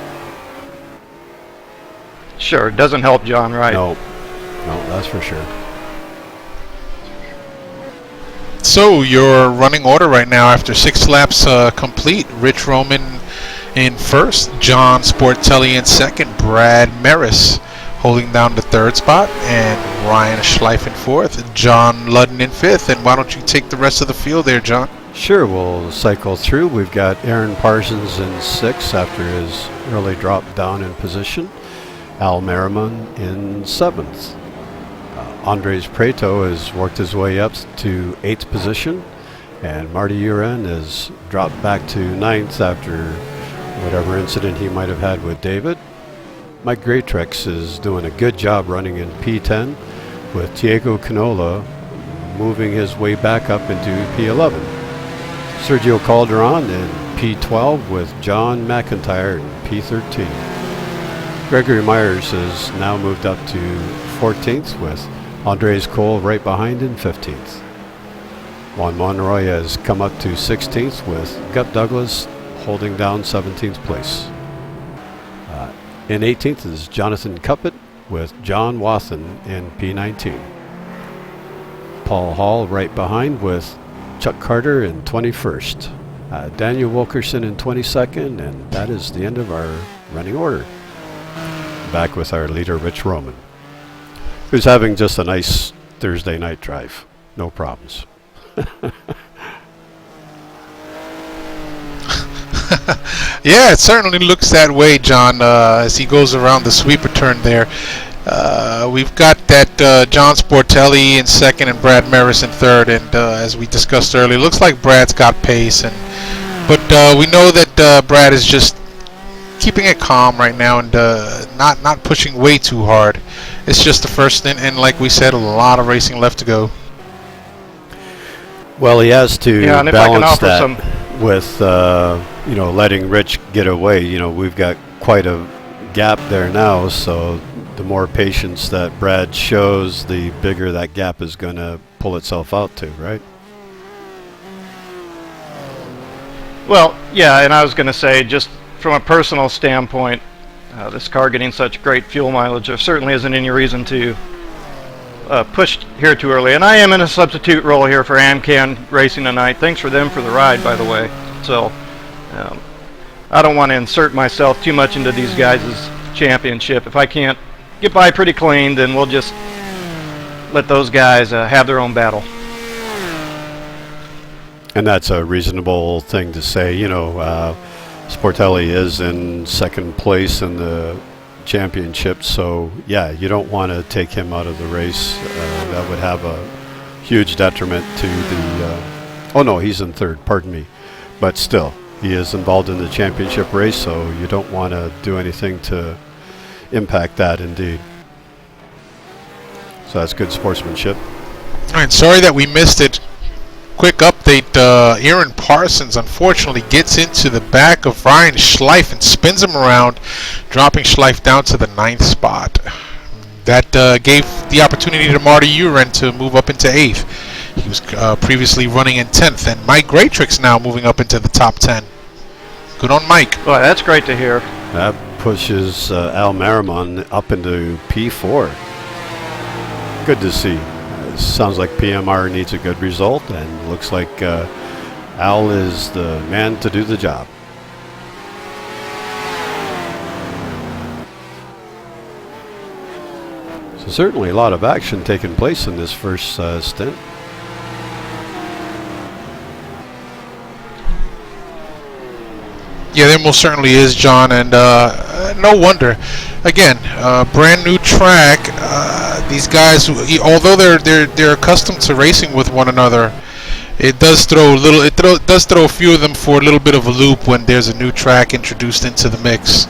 Sure, it doesn't help John, right? No, that's for sure. So your running order right now after 6 laps complete: Rich Hromin in first, John Sportelli in second, Brad Maris holding down the third spot, and Ryan Schleif in fourth, John Ludden in fifth. And why don't you take the rest of the field there, John? Sure, we'll cycle through. We've got Aaron Parsons in sixth after his early drop down in position. Al Merriman in seventh. Andres Preto has worked his way up to eighth position, and Marty Uren has dropped back to ninth after whatever incident he might have had with David. Mike Greatrex is doing a good job running in P10, with Diego Canola moving his way back up into P11. Sergio Calderon in P12 with John McIntyre in P13. Gregory Myers has now moved up to 14th with Andres Cole right behind in 15th. Juan Monroy has come up to 16th with Gut Douglas holding down 17th place. In 18th is Jonathan Cuppett with John Wathen in P19. Paul Hall right behind with Chuck Carter in 21st. Daniel Wilkerson in 22nd, and that is the end of our running order. Back with our leader, Rich Hromin, who's having just a nice Thursday night drive. No problems. Yeah, it certainly looks that way, John, as he goes around the sweeper turn there. We've got that John Sportelli in second and Brad Maris in third, and as we discussed earlier, looks like Brad's got pace, but we know that Brad is just keeping it calm right now and not pushing way too hard. It's just the first thing, and like we said, a lot of racing left to go. Well, he has to and if I can balance offer that some with letting Rich get away. We've got quite a gap there now, so the more patience that Brad shows, the bigger that gap is going to pull itself out to, right? Well, yeah, and I was going to say, just from a personal standpoint, this car getting such great fuel mileage, there certainly isn't any reason to push here too early. And I am in a substitute role here for Amcan Racing tonight. Thanks for them for the ride, by the way. So I don't want to insert myself too much into these guys' championship. If I can't get by pretty clean, then we'll just let those guys have their own battle. And that's a reasonable thing to say. Sportelli is in second place in the championship, so yeah, you don't want to take him out of the race. That would have a huge detriment to the oh no, he's in third, pardon me, but still he is involved in the championship race, so you don't want to do anything to impact that, indeed. So that's good sportsmanship. All right, sorry that we missed it. Quick update, Aaron Parsons unfortunately gets into the back of Ryan Schleif and spins him around, dropping Schleif down to the 9th spot. That gave the opportunity to Marty Uren to move up into 8th. He was previously running in 10th, and Mike Graytrix now moving up into the top 10. Good on Mike. Well, that's great to hear. That pushes Al Marimon up into P4. Good to see. Sounds like PMR needs a good result, and looks like Al is the man to do the job. So certainly a lot of action taking place in this first stint. Yeah, there most certainly is, John, and no wonder. Again, brand new track. These guys, although they're accustomed to racing with one another, it does throw a few of them for a little bit of a loop when there's a new track introduced into the mix.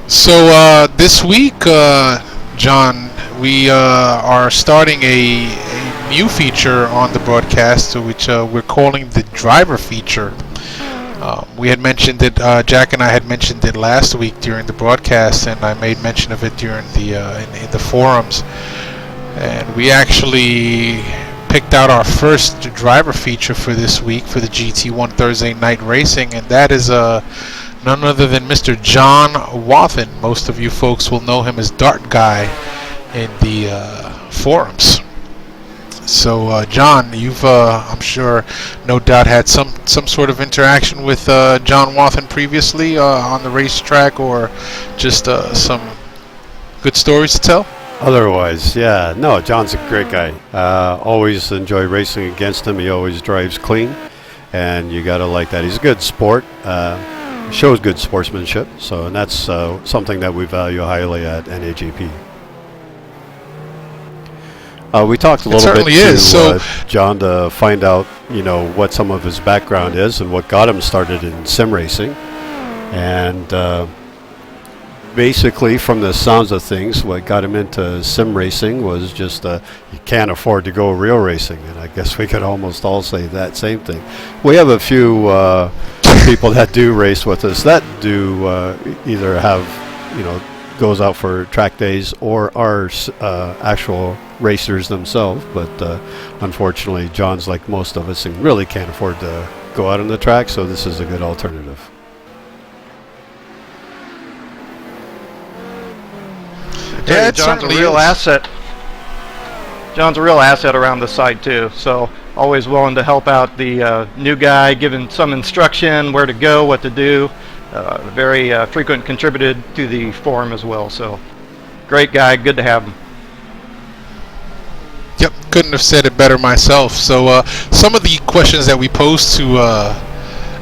So this week, John, we are starting a new feature on the broadcast, which we're calling the driver feature. We had mentioned it, Jack and I had mentioned it last week during the broadcast, and I made mention of it during the in the forums. And we actually picked out our first driver feature for this week for the GT1 Thursday Night Racing, and that is none other than Mr. John Wathen. Most of you folks will know him as Dart Guy in the forums. So, John, you've, I'm sure, no doubt had some sort of interaction with John Wathen previously on the racetrack, or just some good stories to tell? Otherwise, yeah. No, John's a great guy. Always enjoy racing against him. He always drives clean, and you got to like that. He's a good sport. Shows good sportsmanship. So, and that's something that we value highly at NAGP. We talked a little bit to John to find out, what some of his background is and what got him started in sim racing. And basically, from the sounds of things, what got him into sim racing was just you can't afford to go real racing. And I guess we could almost all say that same thing. We have a few people that do race with us that do either have, goes out for track days or are actual racers themselves, but unfortunately John's like most of us and really can't afford to go out on the track, so this is a good alternative. Yeah, John's a real asset. John's a real asset around the site too, so always willing to help out the new guy, giving some instruction where to go, what to do. Very frequent contributed to the forum as well, so great guy, good to have him. Yep, couldn't have said it better myself. So some of the questions that we posed to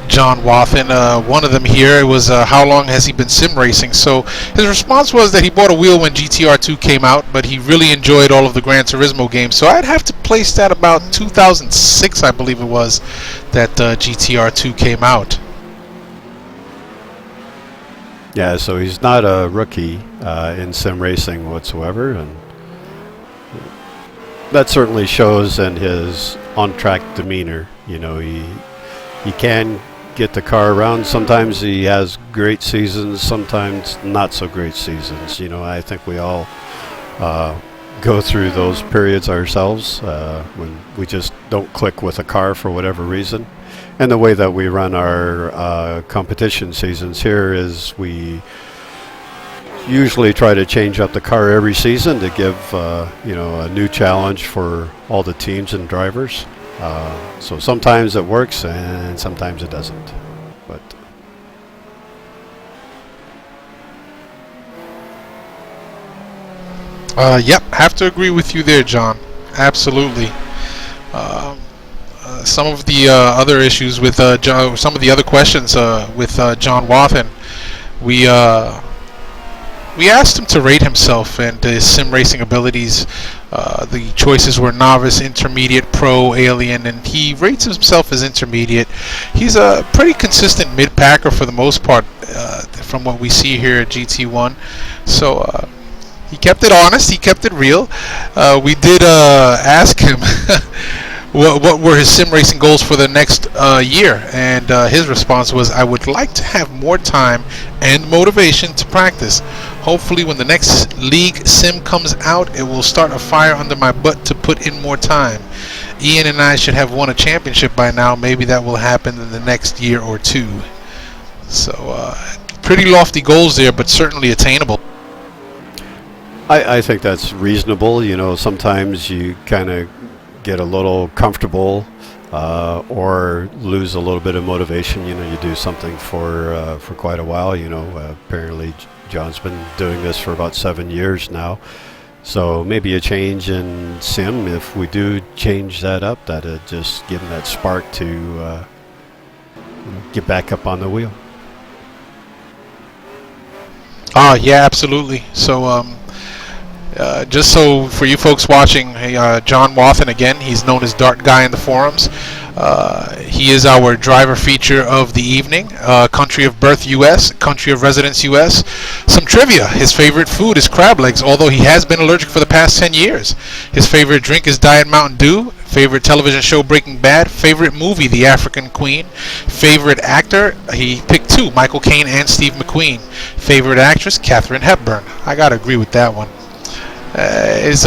John Wathen, one of them here was how long has he been sim racing? So his response was that he bought a wheel when GTR2 came out, but he really enjoyed all of the Gran Turismo games. So I'd have to place that about 2006, I believe it was, that GTR2 came out. Yeah, so he's not a rookie in sim racing whatsoever, and that certainly shows in his on-track demeanor. He can get the car around. Sometimes he has great seasons, sometimes not so great seasons. I think we all go through those periods ourselves when we just don't click with a car for whatever reason. And the way that we run our competition seasons here is we usually try to change up the car every season to give a new challenge for all the teams and drivers. So sometimes it works and sometimes it doesn't. But yep, have to agree with you there, John. Absolutely. Some of the other issues with John, some of the other questions with John Wathen, we asked him to rate himself and his sim racing abilities. The choices were novice, intermediate, pro, alien, and he rates himself as intermediate. He's a pretty consistent mid-packer for the most part, from what we see here at GT1. So he kept it honest, he kept it real. We did ask him what were his sim racing goals for the next year, and his response was, "I would like to have more time and motivation to practice. Hopefully, when the next league sim comes out, it will start a fire under my butt to put in more time. Ian and I should have won a championship by now. Maybe that will happen in the next year or two." So, pretty lofty goals there, but certainly attainable. I think that's reasonable. You know, sometimes you kind of get a little comfortable or lose a little bit of motivation. You know, you do something for quite a while. You know, apparently John's been doing this for about 7 years now. So maybe a change in sim, if we do change that up, that'd just give him that spark to get back up on the wheel. Yeah, absolutely. So, just so for you folks watching, John Wathen again, he's known as Dart Guy in the forums. He is our driver feature of the evening. Country of birth US, country of residence US. Some trivia: his favorite food is crab legs, although he has been allergic for the past 10 years. His favorite drink is Diet Mountain Dew. Favorite television show, Breaking Bad. Favorite movie, The African Queen. Favorite actor, he picked two, Michael Caine and Steve McQueen. Favorite actress, Katharine Hepburn. I gotta agree with that one. His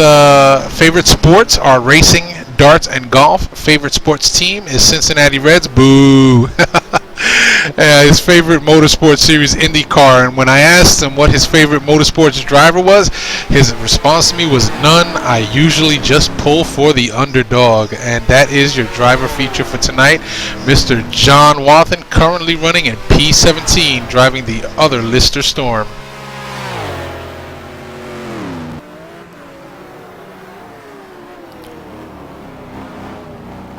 favorite sports are racing, darts, and golf. Favorite sports team is Cincinnati Reds. Boo! His favorite motorsports series, IndyCar. And when I asked him what his favorite motorsports driver was, his response to me was none. I usually just pull for the underdog. And that is your driver feature for tonight, Mr. John Wathen, currently running in P17, driving the other Lister Storm.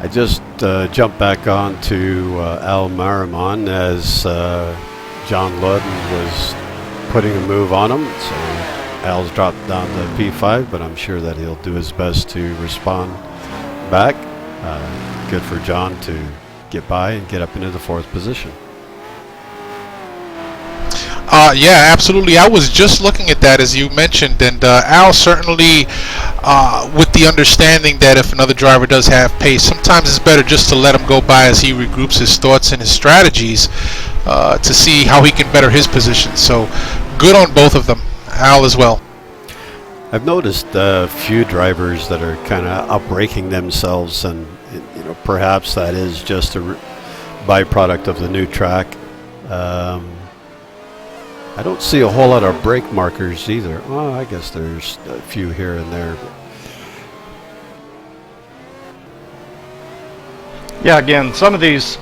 I just jumped back on to Al Marimon as John Ludden was putting a move on him. So Al's dropped down to P5, but I'm sure that he'll do his best to respond back. Good for John to get by and get up into the 4th position. Yeah, absolutely. I was just looking at that as you mentioned, and Al certainly, with the understanding that if another driver does have pace, sometimes it's better just to let him go by as he regroups his thoughts and his strategies to see how he can better his position. So good on both of them, Al as well. I've noticed a few drivers that are kind of outbraking themselves, and you know, perhaps that is just a byproduct of the new track. I don't see a whole lot of brake markers either. Well, I guess there's a few here and there. Yeah, again, some of these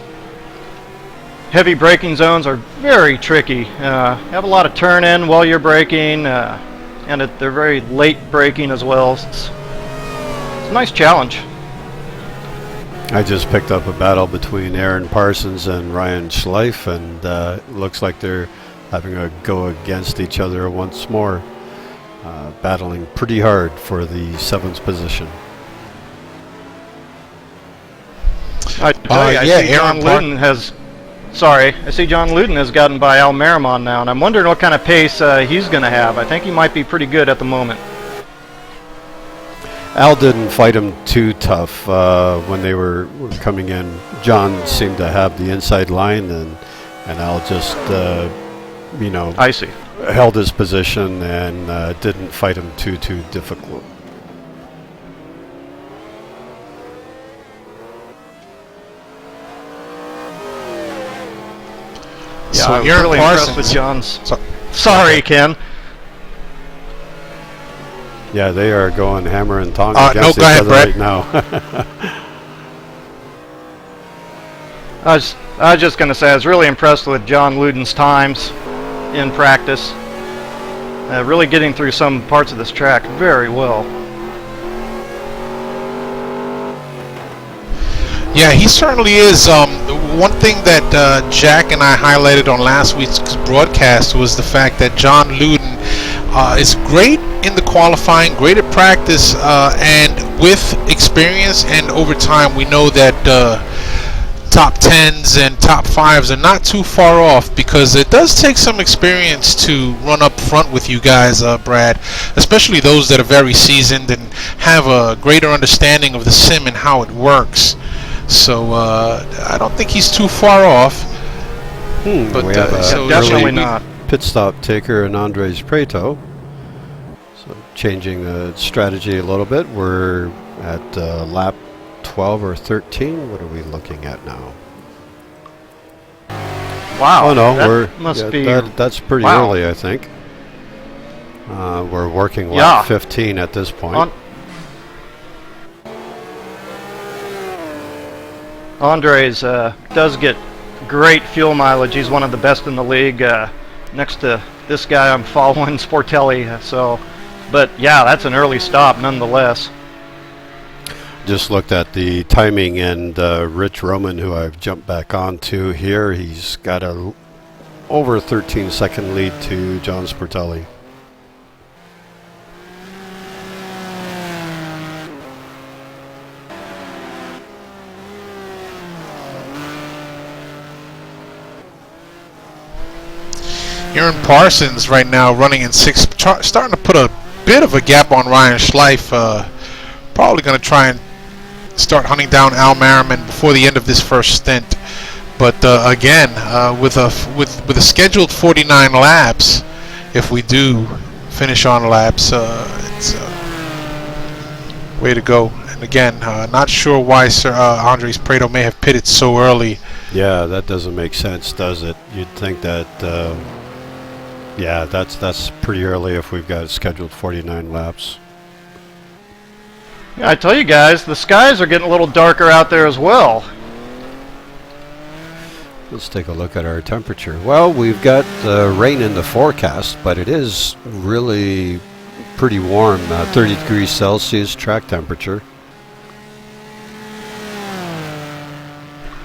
heavy braking zones are very tricky. You have a lot of turn in while you're braking, and they're very late braking as well. It's a nice challenge. I just picked up a battle between Aaron Parsons and Ryan Schleif, and it looks like they're having a go against each other once more, battling pretty hard for the 7th position. I see John Luden has. Sorry, I see John Luden has gotten by Al Marimon now, and I'm wondering what kind of pace he's going to have. I think he might be pretty good at the moment. Al didn't fight him too tough when they were coming in. John seemed to have the inside line, and Al just. I see. Held his position and didn't fight him too difficult. Yeah, so I'm you're really impressed with John's. Sorry, Ken. Yeah, they are going hammer and tong no, against each go ahead, other Brett. right now. I was just going to say I was really impressed with John Luden's times in practice. Really getting through some parts of this track very well. Yeah, he certainly is. One thing that Jack and I highlighted on last week's broadcast was the fact that John Luden is great in the qualifying, great at practice, and with experience and over time, we know that top 10s and top 5s are not too far off, because it does take some experience to run up front with you guys, Brad, especially those that are very seasoned and have a greater understanding of the sim and how it works. So I don't think he's too far off. But we have a definitely not. pit stop taker in Andres Preto. So changing the strategy a little bit. We're at lap 12 or 13. What are we looking at now? Wow. Oh no, that's pretty wow. early, I think. We're working lap 15 at this point. Andres does get great fuel mileage. He's one of the best in the league. Next to this guy I'm following, Sportelli. So, but yeah, that's an early stop nonetheless. Just looked at the timing, and Rich Hromin, who I've jumped back onto here, he's got a over 13-second lead to John Sportelli. Aaron Parsons right now running in 6th, starting to put a bit of a gap on Ryan Schleif. Probably going to try and start hunting down Al Merriman before the end of this first stint. But again, with a scheduled 49 laps, if we do finish on laps, it's way to go. And again, not sure why Andres Preto may have pitted so early. Yeah, that doesn't make sense, does it? You'd think that, yeah, that's pretty early if we've got scheduled 49 laps. Yeah, I tell you guys, the skies are getting a little darker out there as well. Let's take a look at our temperature. Well, we've got rain in the forecast, but it is really pretty warm, 30 degrees Celsius track temperature.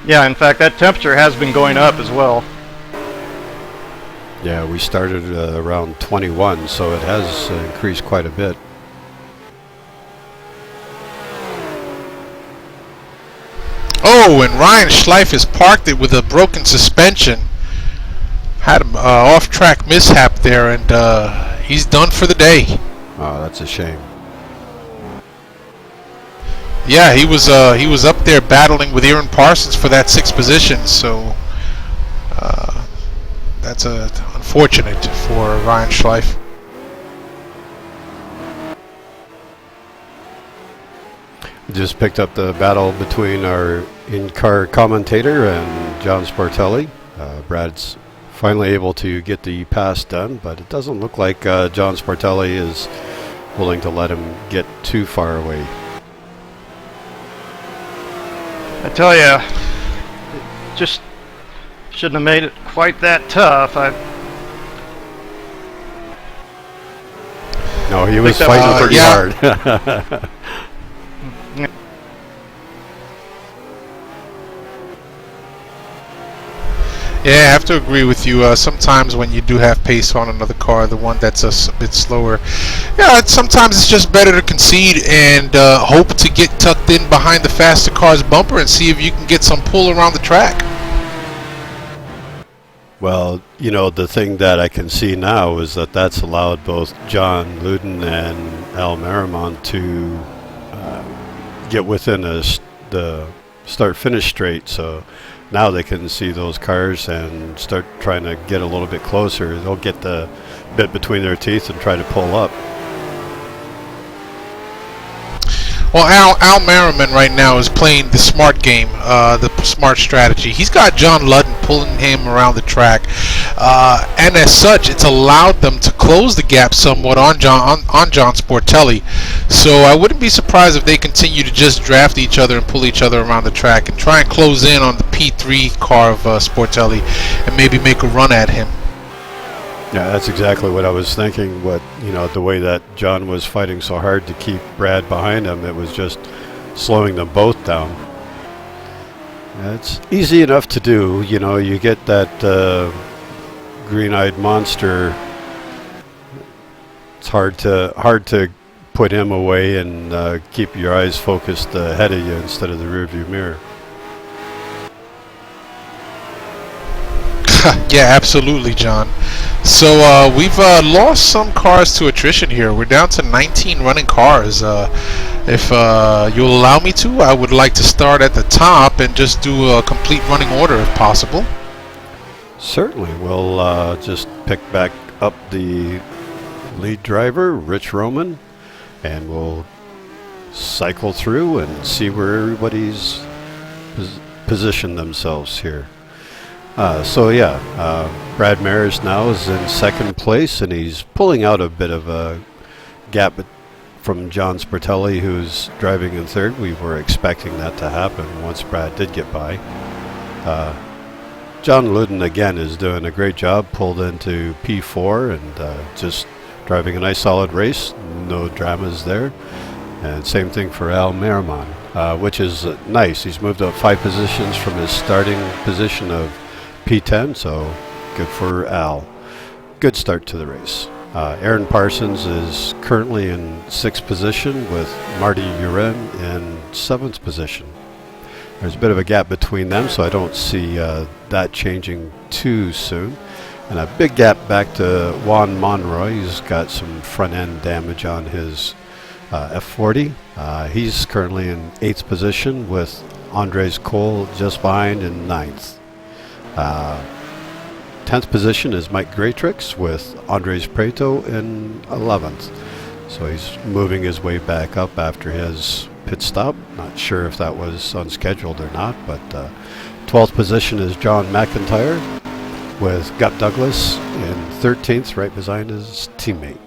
Yeah, in fact, that temperature has been going up as well. Yeah, we started around 21, so it has increased quite a bit. Oh, and Ryan Schleif has parked it with a broken suspension. Had an off-track mishap there, and he's done for the day. Oh, that's a shame. Yeah, he was up there battling with Aaron Parsons for that 6th position, so that's unfortunate for Ryan Schleif. Just picked up the battle between our in-car commentator and John Sportelli. Brad's finally able to get the pass done, but it doesn't look like John Sportelli is willing to let him get too far away. I tell you, just shouldn't have made it quite that tough. No, he was fighting pretty hard. Yeah, I have to agree with you. Sometimes when you do have pace on another car, the one that's a bit slower, yeah, sometimes it's just better to concede and hope to get tucked in behind the faster car's bumper and see if you can get some pull around the track. Well, you know, the thing that I can see now is that that's allowed both John Luden and Al Merriman to get within the start-finish straight, so now they can see those cars and start trying to get a little bit closer. They'll get the bit between their teeth and try to pull up. Well, Al Merriman right now is playing the smart game, the smart strategy. He's got John Ludden pulling him around the track, and as such, it's allowed them to close the gap somewhat on John Sportelli. So I wouldn't be surprised if they continue to just draft each other and pull each other around the track and try and close in on the P3 car of Sportelli and maybe make a run at him. Yeah, that's exactly what I was thinking. The way that John was fighting so hard to keep Brad behind him, it was just slowing them both down. It's easy enough to do. You know, you get that green-eyed monster. It's hard to put him away and keep your eyes focused ahead of you instead of the rearview mirror. Yeah, absolutely, John. So we've lost some cars to attrition here. We're down to 19 running cars. If you'll allow me to, I would like to start at the top and just do a complete running order if possible. Certainly. We'll just pick back up the lead driver, Rich Hromin, and we'll cycle through and see where everybody's positioned themselves here. Brad Maris now is in second place, and he's pulling out a bit of a gap from John Sportelli, who's driving in third. We were expecting that to happen once Brad did get by. John Luden again is doing a great job, pulled into P4 and just driving a nice solid race. No dramas there. And same thing for Al Merriman, which is nice. He's moved up 5 positions from his starting position of P10, so good for Al. Good start to the race. Aaron Parsons is currently in 6th position with Marty Uren in 7th position. There's a bit of a gap between them, so I don't see that changing too soon. And a big gap back to Juan Monroy. He's got some front end damage on his F40. He's currently in 8th position with Andres Cole just behind in 9th. 10th position is Mike Graytrix with Andres Preto in 11th. So he's moving his way back up after his pit stop. Not sure if that was unscheduled or not, but 12th position is John McIntyre with Gut Douglas in 13th, right behind his teammate.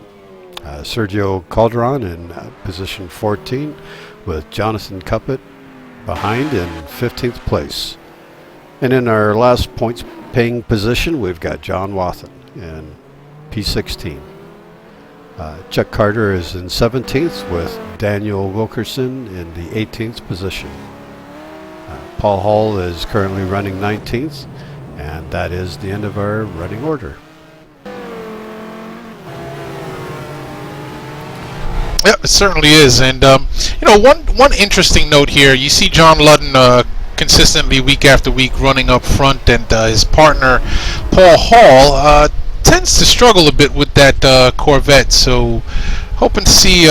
Sergio Calderon in position 14 with Jonathan Cuppet behind in 15th place. And in our last points paying position, we've got John Wathen in P16. Chuck Carter is in 17th with Daniel Wilkerson in the 18th position. Paul Hall is currently running 19th, and that is the end of our running order. Yeah, it certainly is. And, one interesting note here, you see John Ludden consistently week after week running up front, and his partner, Paul Hall, tends to struggle a bit with that Corvette. So hoping to see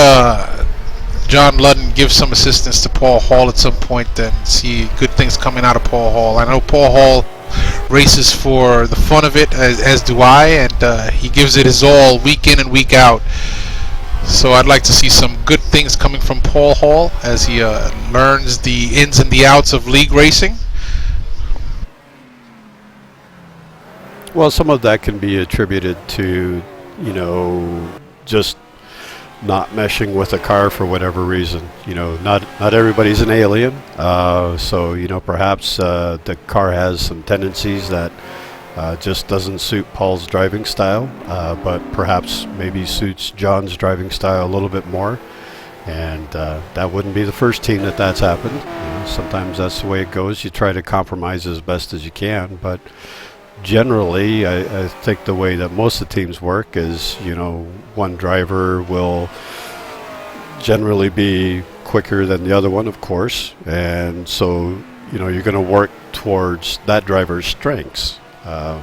John Ludden give some assistance to Paul Hall at some point and see good things coming out of Paul Hall. I know Paul Hall races for the fun of it, as do I, and he gives it his all week in and week out. So I'd like to see some good things coming from Paul Hall as he learns the ins and the outs of league racing. Well, some of that can be attributed to, just not meshing with a car for whatever reason. Not everybody's an alien. So, perhaps the car has some tendencies that just doesn't suit Paul's driving style, but perhaps maybe suits John's driving style a little bit more. And that wouldn't be the first team that's happened. Sometimes that's the way it goes. You try to compromise as best as you can, but generally, I think the way that most of the teams work is, one driver will generally be quicker than the other one, of course, and so, you're going to work towards that driver's strengths.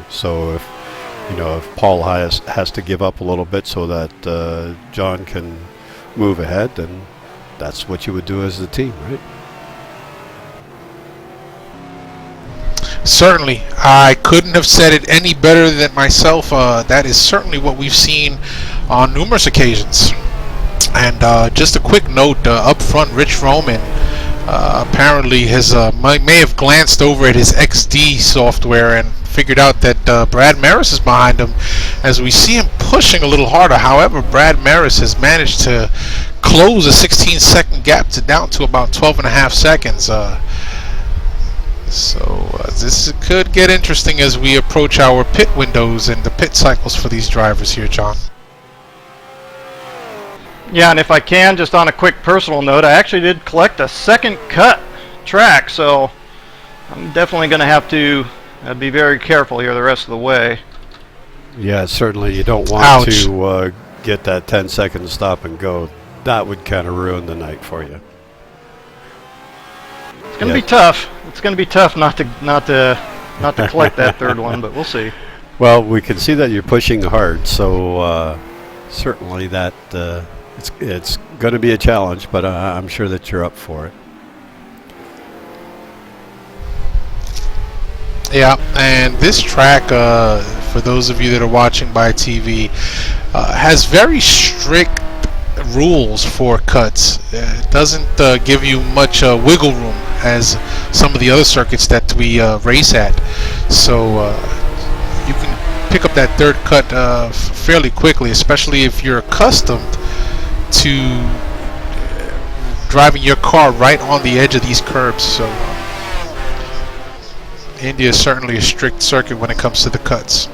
So if Paul has to give up a little bit so that John can move ahead, then that's what you would do as the team, right? Certainly. I couldn't have said it any better than myself. That is certainly what we've seen on numerous occasions. And just a quick note, up front, Rich Hromin apparently may have glanced over at his XD software and figured out that Brad Maris is behind him as we see him pushing a little harder. However, Brad Maris has managed to close a 16-second gap down to about 12.5 seconds. So this could get interesting as we approach our pit windows and the pit cycles for these drivers here, John. Yeah, and if I can, just on a quick personal note, I actually did collect a second cut track, so I'm definitely going to have to be very careful here the rest of the way. Yeah, certainly you don't want to get that 10-second stop and go. That would kind of ruin the night for you. It's going to be tough. It's going to be tough not to not to collect that third one, but we'll see. Well, we can see that you're pushing hard, so certainly that it's going to be a challenge, but I'm sure that you're up for it. Yeah, and this track, for those of you that are watching by TV, has very strict rules for cuts. It doesn't give you much wiggle room as some of the other circuits that we race at. So you can pick up that third cut fairly quickly, especially if you're accustomed to driving your car right on the edge of these curbs. So India is certainly a strict circuit when it comes to the cuts.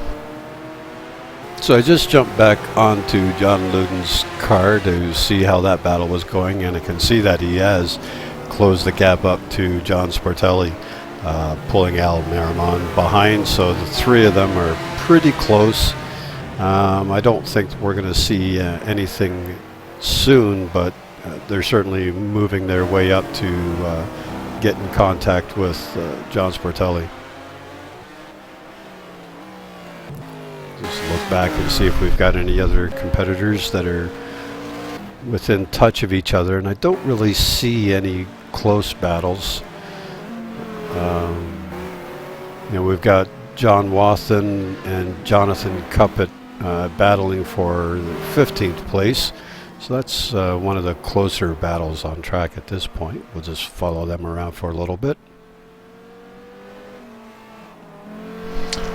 So I just jumped back onto John Luden's car to see how that battle was going, and I can see that he has closed the gap up to John Sportelli, pulling Al Merriman behind, so the three of them are pretty close. I don't think we're going to see anything soon, but they're certainly moving their way up to get in contact with John Sportelli. Just look back and see if we've got any other competitors that are within touch of each other, and I don't really see any close battles. We've got John Wathen and Jonathan Cuppett battling for the 15th place. So that's one of the closer battles on track at this point. We'll just follow them around for a little bit.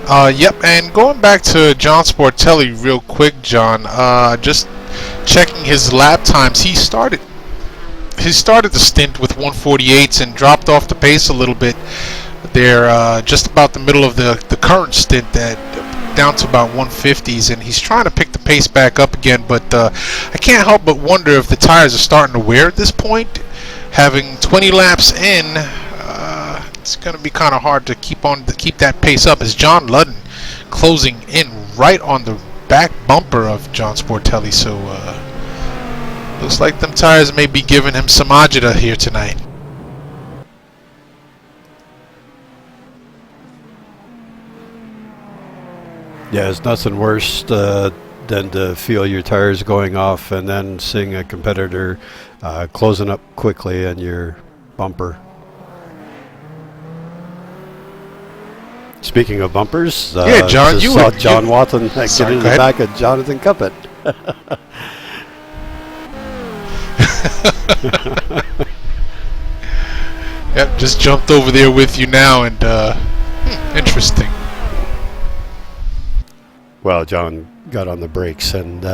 Yep, and going back to John Sportelli real quick, John, just checking his lap times. He started the stint with 148s and dropped off the pace a little bit there, just about the middle of the current stint, down to about 150s, and he's trying to pick the pace back up again, but I can't help but wonder if the tires are starting to wear at this point. Having 20 laps in, it's going to be kind of hard to keep that pace up, as John Ludden closing in right on the back bumper of John Sportelli. So looks like them tires may be giving him some agita here tonight. Yeah, it's nothing worse than to feel your tires going off and then seeing a competitor closing up quickly on your bumper. Speaking of bumpers, yeah, John, you saw John Wathen get in the back of Jonathan Cuppett. Yep, just jumped over there with you now, and interesting. Well, John got on the brakes, and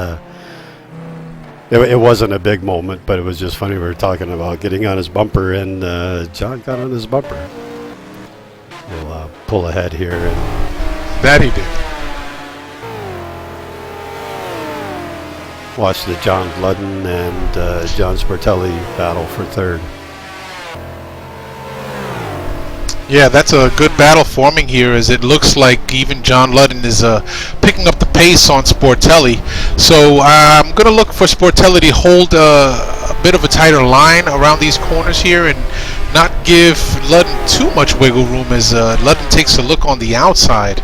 it wasn't a big moment, but it was just funny. We were talking about getting on his bumper, and John got on his bumper. We'll pull ahead here. And that he did. Watch the John Ludden and John Sportelli battle for third. Yeah, that's a good battle forming here, as it looks like even John Ludden is picking up the pace on Sportelli. So I'm going to look for Sportelli to hold a bit of a tighter line around these corners here and not give Ludden too much wiggle room, as Ludden takes a look on the outside.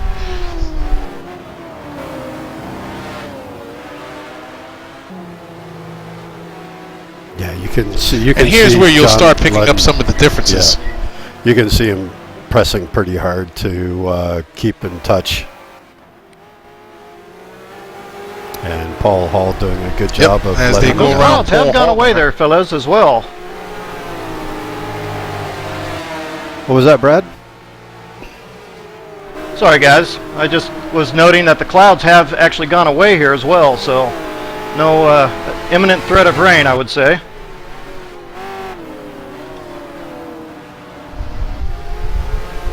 Yeah, you can see. And here's where you'll start picking up some of the differences. Yeah. You can see him pressing pretty hard to keep in touch. And Paul Hall doing a good job of as letting they go him around. Crowds have gone away there, fellas, as well. What was that, Brad? Sorry, guys. I just was noting that the clouds have actually gone away here as well, so no imminent threat of rain, I would say.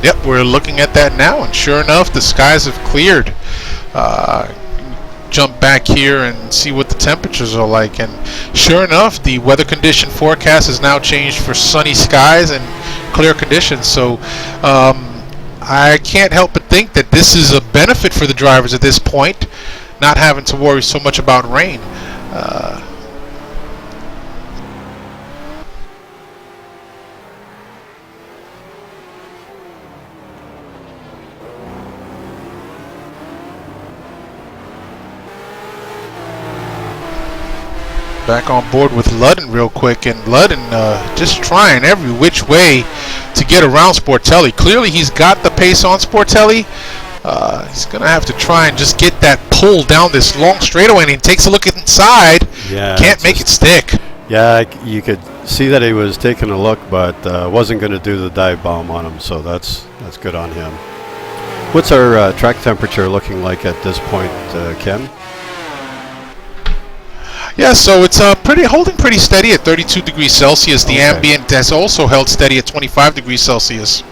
Yep, we're looking at that now, and sure enough, the skies have cleared. Jump back here and see what the temperatures are like, and sure enough, the weather condition forecast has now changed for sunny skies and clear conditions. So I can't help but think that this is a benefit for the drivers at this point, not having to worry so much about rain. Back on board with Ludden real quick, and Ludden just trying every which way to get around Sportelli. Clearly he's got the pace on Sportelli. He's going to have to try and just get that pull down this long straightaway, and he takes a look inside. Yeah, can't make it stick. Yeah, you could see that he was taking a look, but wasn't going to do the dive bomb on him, so that's good on him. What's our track temperature looking like at this point, Ken? Yeah, so it's holding pretty steady at 32 degrees Celsius. The ambient has also held steady at 25 degrees Celsius.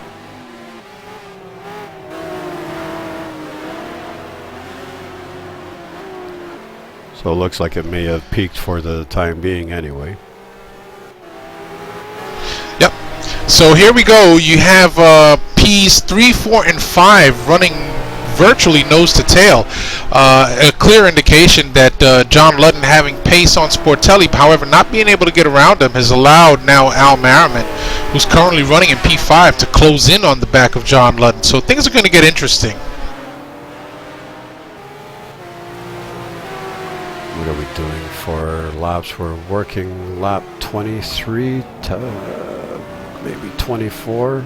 So it looks like it may have peaked for the time being anyway. Yep. So here we go. You have P's 3, 4, and 5 running virtually nose to tail. A clear indication that John Ludden having pace on Sportelli, however, not being able to get around him, has allowed now Al Merriman, who's currently running in P5, to close in on the back of John Ludden. So things are going to get interesting. What are we doing for laps? We're working lap 23 to maybe 24.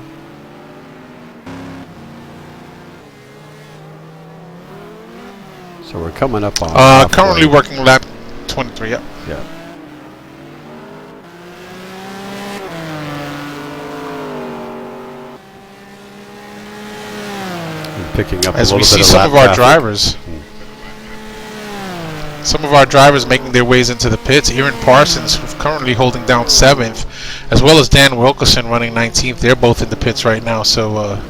So we're coming up on currently working lap 23, yep. Yeah. And picking up as a little we see bit some lap of our traffic. drivers. Some of our drivers making their ways into the pits. Aaron Parsons, who's currently holding down 7th, as well as Dan Wilkerson running 19th. They're both in the pits right now, so a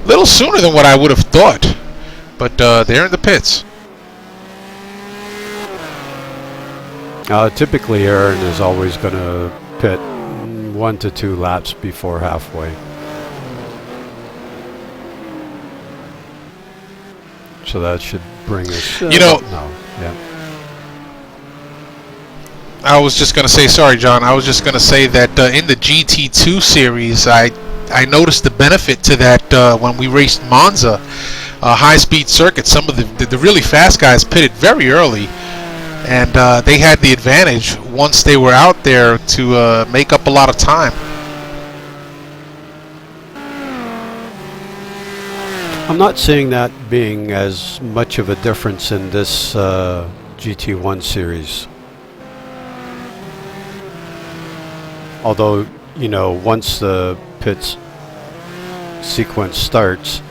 little sooner than what I would have thought. But they're in the pits. Typically, Aaron is always going to pit 1 to 2 laps before halfway. So that should bring us. Yeah. I was just going to say, sorry, John. I was just going to say that in the GT2 series, I noticed the benefit to that when we raced Monza, high-speed circuit. Some of the really fast guys pitted very early, and they had the advantage once they were out there to make up a lot of time. I'm not seeing that being as much of a difference in this GT1 series. Although, you know, once the pits sequence starts,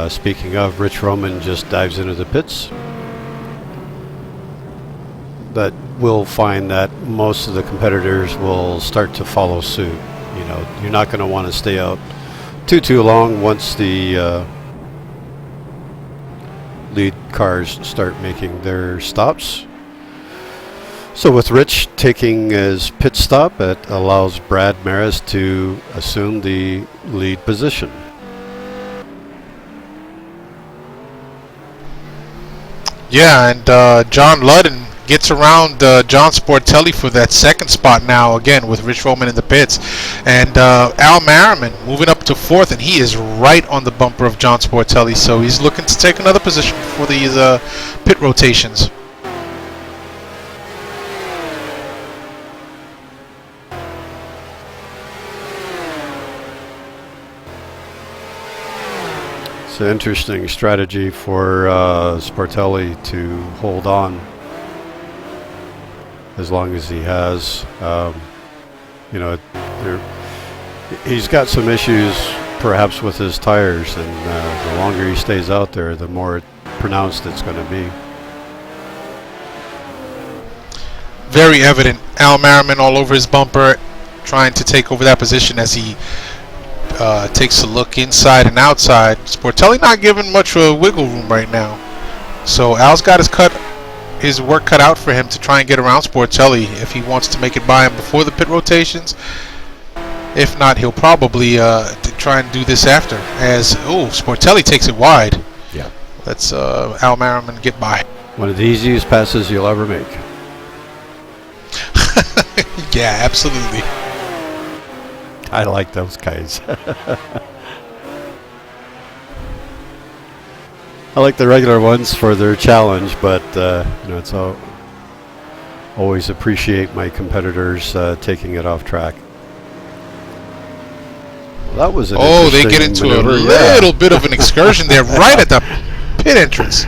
speaking of, Rich Hromin just dives into the pits. That we'll find that most of the competitors will start to follow suit. You know, you're not going to want to stay out too long once the lead cars start making their stops. So with Rich taking his pit stop, it allows Brad Maris to assume the lead position. Yeah, and John Ludden gets around John Sportelli for that second spot now, again, with Rich Hromin in the pits. And Al Merriman moving up to 4th, and he is right on the bumper of John Sportelli, so he's looking to take another position for these pit rotations. It's an interesting strategy for Sportelli to hold on as long as he has. You know, he's got some issues perhaps with his tires, and the longer he stays out there, the more pronounced it's going to be. Very evident. Al Merriman all over his bumper, trying to take over that position as he takes a look inside and outside. Sportelli not giving much wiggle room right now. So Al's got his work cut out for him to try and get around Sportelli if he wants to make it by him before the pit rotations. If not, he'll probably try and do this after. As Sportelli takes it wide. Yeah. Let's Al Merriman get by. One of the easiest passes you'll ever make. Yeah, absolutely. I like those guys. I like the regular ones for their challenge, but you know, it's always appreciate my competitors taking it off track. Well, that was an they get into maneuver. a little bit of an excursion there, right at the pit entrance.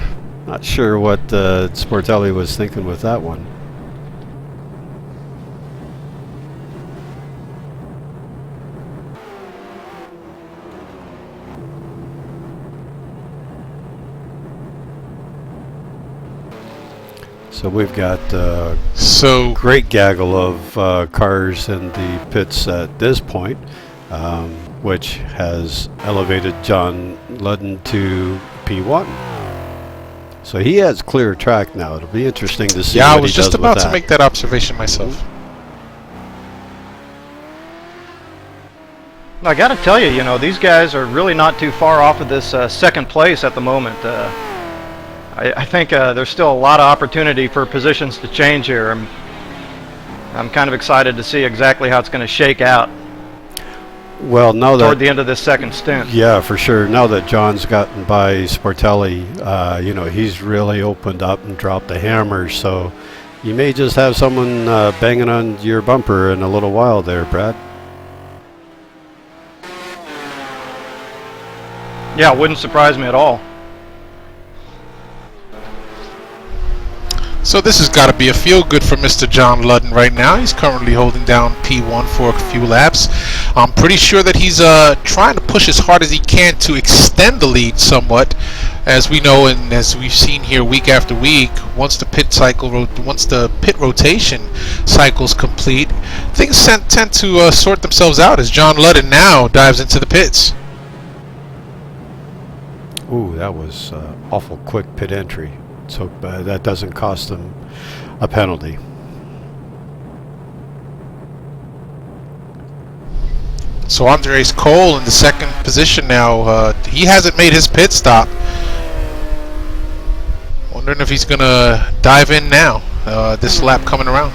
Not sure what Sportelli was thinking with that one. So we've got great gaggle of cars in the pits at this point, which has elevated John Ludden to P1. So he has clear track now. It'll be interesting to see. Yeah, what I was he just does about with to that. make that observation myself. I got to tell you, you know, these guys are really not too far off of this second place at the moment. I think there's still a lot of opportunity for positions to change here. I'm kind of excited to see exactly how it's going to shake out. Well, now that toward the end of this second stint. Yeah, for sure. Now that John's gotten by Sportelli, you know, he's really opened up and dropped the hammer. So you may just have someone banging on your bumper in a little while there, Brad. Yeah, it wouldn't surprise me at all. So this has got to be a feel-good for Mr. John Ludden right now. He's currently holding down P1 for a few laps. I'm pretty sure that he's trying to push as hard as he can to extend the lead somewhat. As we know and as we've seen here week after week, once the pit rotation cycle's complete, things tend to sort themselves out as John Ludden now dives into the pits. Ooh, that was awful quick pit entry. So that doesn't cost them a penalty. So Andres Cole in the second position now. He hasn't made his pit stop. Wondering if he's going to dive in now, this lap coming around.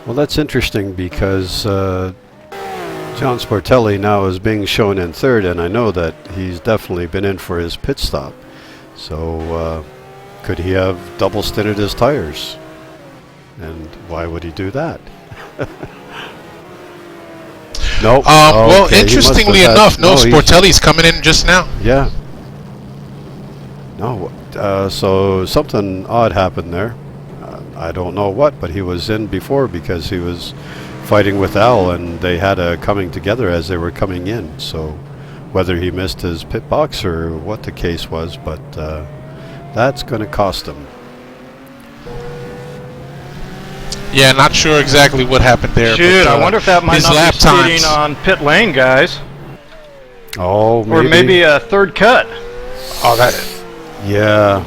Well, that's interesting because John Sportelli now is being shown in third, and I know that he's definitely been in for his pit stop. So could he have double stinted his tires? And why would he do that? Nope. Well, Okay, interestingly enough, Sportelli's coming in just now. Yeah. No, so something odd happened there. I don't know what, but he was in before because he was fighting with Al, and they had a coming together as they were coming in. So whether he missed his pit box or what the case was, but that's going to cost him. Yeah, not sure exactly what happened there. Shoot, but, I wonder if that might not be speeding on pit lane, guys. Oh, maybe. Or maybe a third cut. Oh, that. Yeah.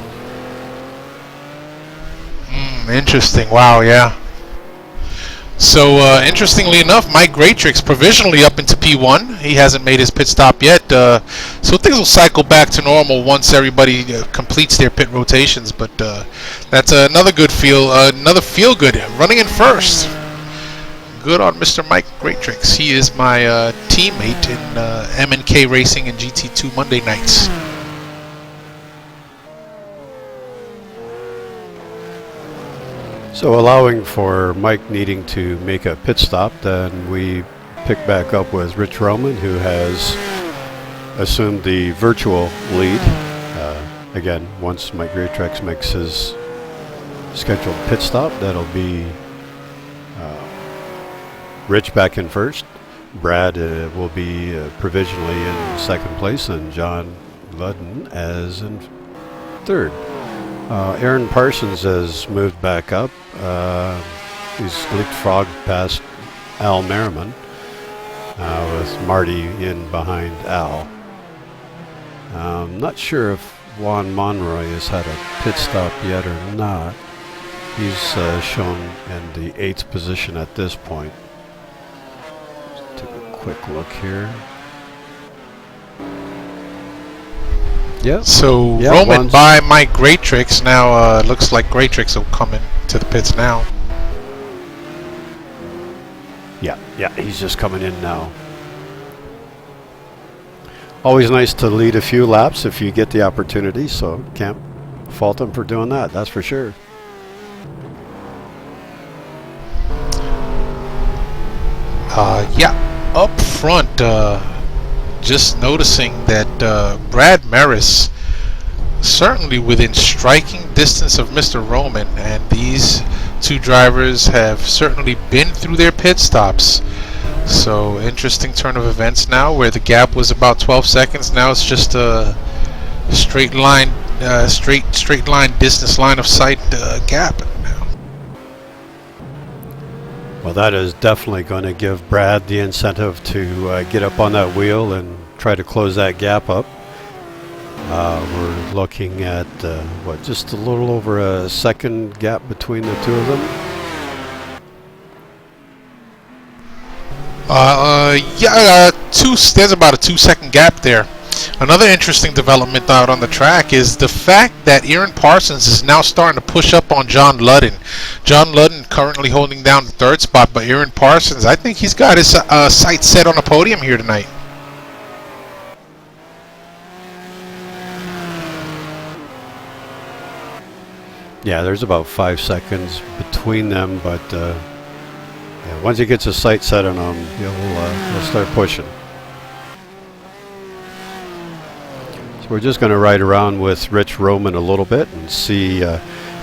Interesting. Wow, yeah. So, interestingly enough, Mike Greatrix provisionally up into P1. He hasn't made his pit stop yet. So things will cycle back to normal once everybody completes their pit rotations. But that's another feel-good. Running in first. Good on Mr. Mike Greatrix. He is my teammate in M&K Racing and GT2 Monday nights. So allowing for Mike needing to make a pit stop, then we pick back up with Rich Hromin, who has assumed the virtual lead. Again, once Mike Greatrix makes his scheduled pit stop, that'll be Rich back in first. Brad will be provisionally in second place, and John Ludden as in third. Aaron Parsons has moved back up. He's leapfrogged past Al Merriman with Marty in behind Al. I'm not sure if Juan Monroy has had a pit stop yet or not. He's shown in the 8th position at this point. Let's take a quick look here. Yeah. So yeah, Hromin by Mike Greatrix. Now looks like Greatrix will come into the pits now. Yeah, he's just coming in now. Always nice to lead a few laps if you get the opportunity, so can't fault him for doing that, that's for sure. Yeah, up front, just noticing that Brad Maris certainly within striking distance of Mr. Hromin, and these two drivers have certainly been through their pit stops. So interesting turn of events now, where the gap was about 12 seconds. Now it's just a straight line, straight line distance, line of sight gap. Well, that is definitely going to give Brad the incentive to get up on that wheel and try to close that gap up. We're looking at, just a little over a second gap between the two of them? There's about a 2-second gap there. Another interesting development out on the track is the fact that Aaron Parsons is now starting to push up on John Ludden. John Ludden currently holding down the 3rd spot, but Aaron Parsons, I think he's got his sights set on a podium here tonight. Yeah, there's about 5 seconds between them, but once he gets his sights set on him, he'll start pushing. So we're just going to ride around with Rich Hromin a little bit and see.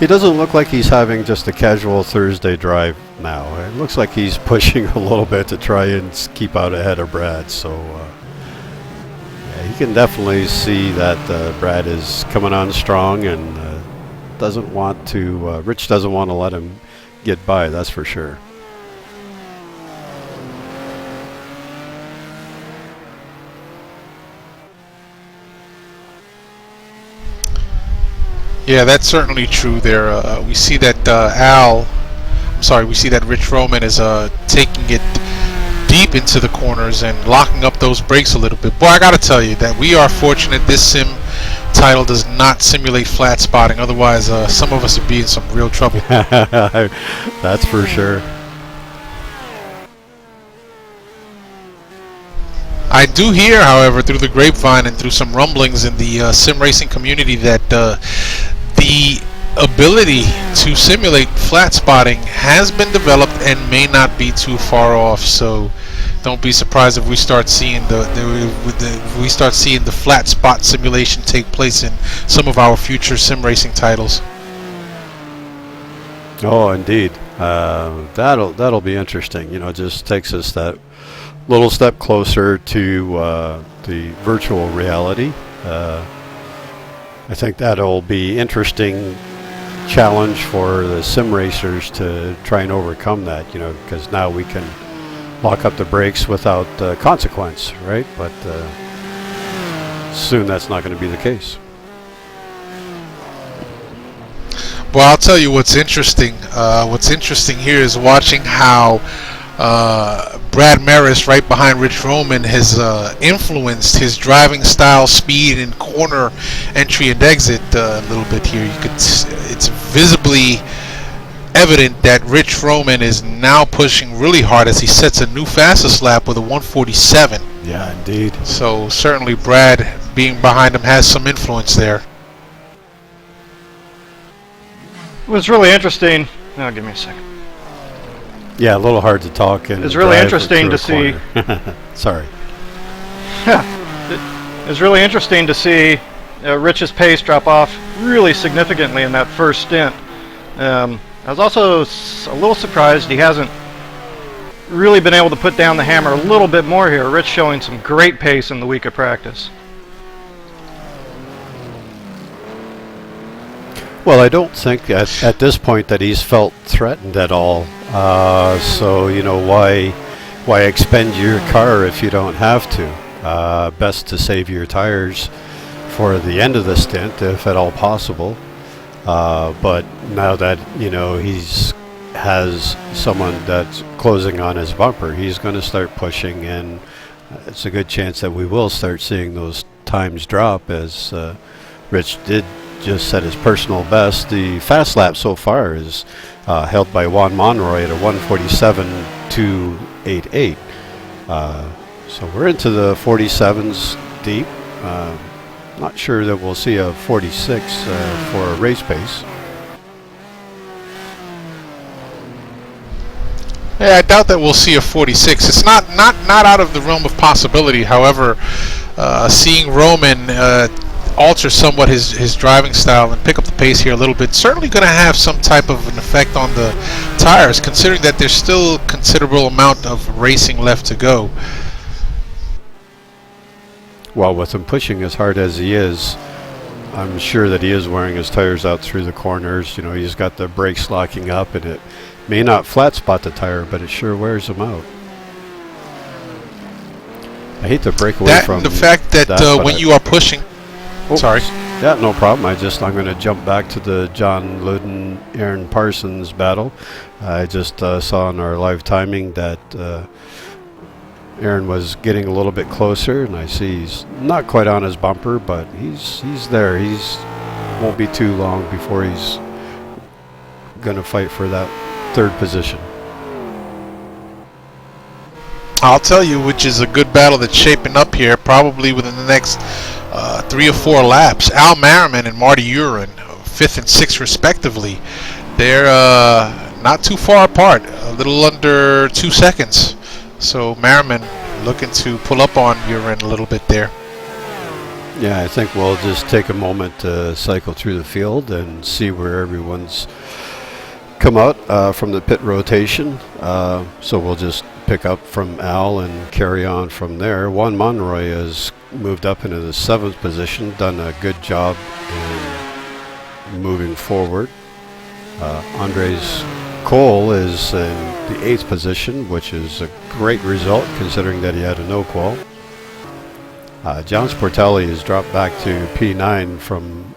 He doesn't look like he's having just a casual Thursday drive now. It looks like he's pushing a little bit to try and keep out ahead of Brad. So you can definitely see that Brad is coming on strong and doesn't want to. Rich doesn't want to let him get by. That's for sure. Yeah, that's certainly true there. We see that we see that Rich Hromin is taking it deep into the corners and locking up those brakes a little bit. Boy, I gotta tell you that we are fortunate this sim title does not simulate flat spotting. Otherwise, some of us would be in some real trouble. That's for sure. I do hear, however, through the grapevine and through some rumblings in the sim racing community that the ability to simulate flat spotting has been developed and may not be too far off. So don't be surprised if we start seeing the flat spot simulation take place in some of our future sim racing titles. Oh, indeed. That'll be interesting. You know, it just takes us that little step closer to the virtual reality. I think that'll be interesting challenge for the sim racers to try and overcome that, you know, because now we can lock up the brakes without consequence, right? But soon that's not going to be the case. Well, I'll tell you what's interesting. What's interesting here is watching how Brad Maris, right behind Rich Hromin, has influenced his driving style, speed, and corner entry and exit a little bit here. It's visibly evident that Rich Hromin is now pushing really hard as he sets a new fastest lap with a 1:47. Yeah, indeed. So certainly Brad being behind him has some influence there. It was really interesting. Now, give me a second. Yeah, a little hard to talk. And it's really interesting to see. Sorry. It's really interesting to see Rich's pace drop off really significantly in that first stint. I was also a little surprised he hasn't really been able to put down the hammer a little bit more here. Rich showing some great pace in the week of practice. Well, I don't think at this point that he's felt threatened at all. So, you know, why expend your car if you don't have to? Best to save your tires for the end of the stint, if at all possible. But now that, you know, has someone that's closing on his bumper, he's going to start pushing, and it's a good chance that we will start seeing those times drop, as Rich did just set his personal best. The fast lap so far is held by Juan Monroy at a 1:47.288. So we're into the 47s deep. Not sure that we'll see a 46 for a race pace. Yeah, I doubt that we'll see a 46. It's not out of the realm of possibility. However, seeing Hromin alter somewhat his driving style and pick up the pace here a little bit, certainly going to have some type of an effect on the tires, considering that there's still a considerable amount of racing left to go. Well, with him pushing as hard as he is, I'm sure that he is wearing his tires out through the corners. You know, he's got the brakes locking up, and it may not flat spot the tire, but it sure wears them out. I hate to break away That from and the fact that when you are pushing... Oh, sorry. Yeah, no problem. I'm going to jump back to the John Luden, Aaron Parsons battle. I just saw in our live timing that Aaron was getting a little bit closer, and I see he's not quite on his bumper, but he's there. He's won't be too long before he's going to fight for that third position. I'll tell you, which is a good battle that's shaping up here, probably within the next 3 or 4 laps. Al Merriman and Marty Urin, 5th and 6th respectively. They're not too far apart, a little under 2 seconds. So Merriman looking to pull up on Urin a little bit there. Yeah, I think we'll just take a moment to cycle through the field and see where everyone's come out from the pit rotation. So we'll just pick up from Al and carry on from there. Juan Monroy has moved up into the 7th position, done a good job in moving forward. Andres Cole is in the 8th position, which is a great result considering that he had a no qual. John Sportelli has dropped back to P9 from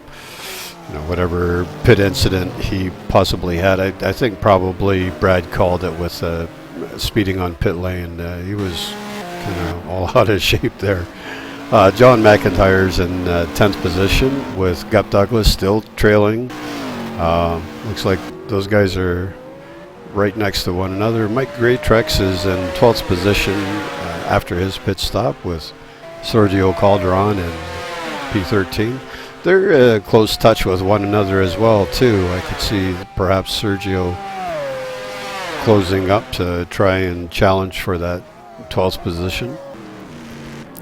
whatever pit incident he possibly had. I think probably Brad called it with speeding on pit lane. He was kind of all out of shape there. John McIntyre's in 10th position with Gup Douglas still trailing. Looks like those guys are right next to one another. Mike Greatrex is in 12th position after his pit stop with Sergio Calderon in P13. They're close touch with one another as well, too. I could see perhaps Sergio closing up to try and challenge for that 12th position.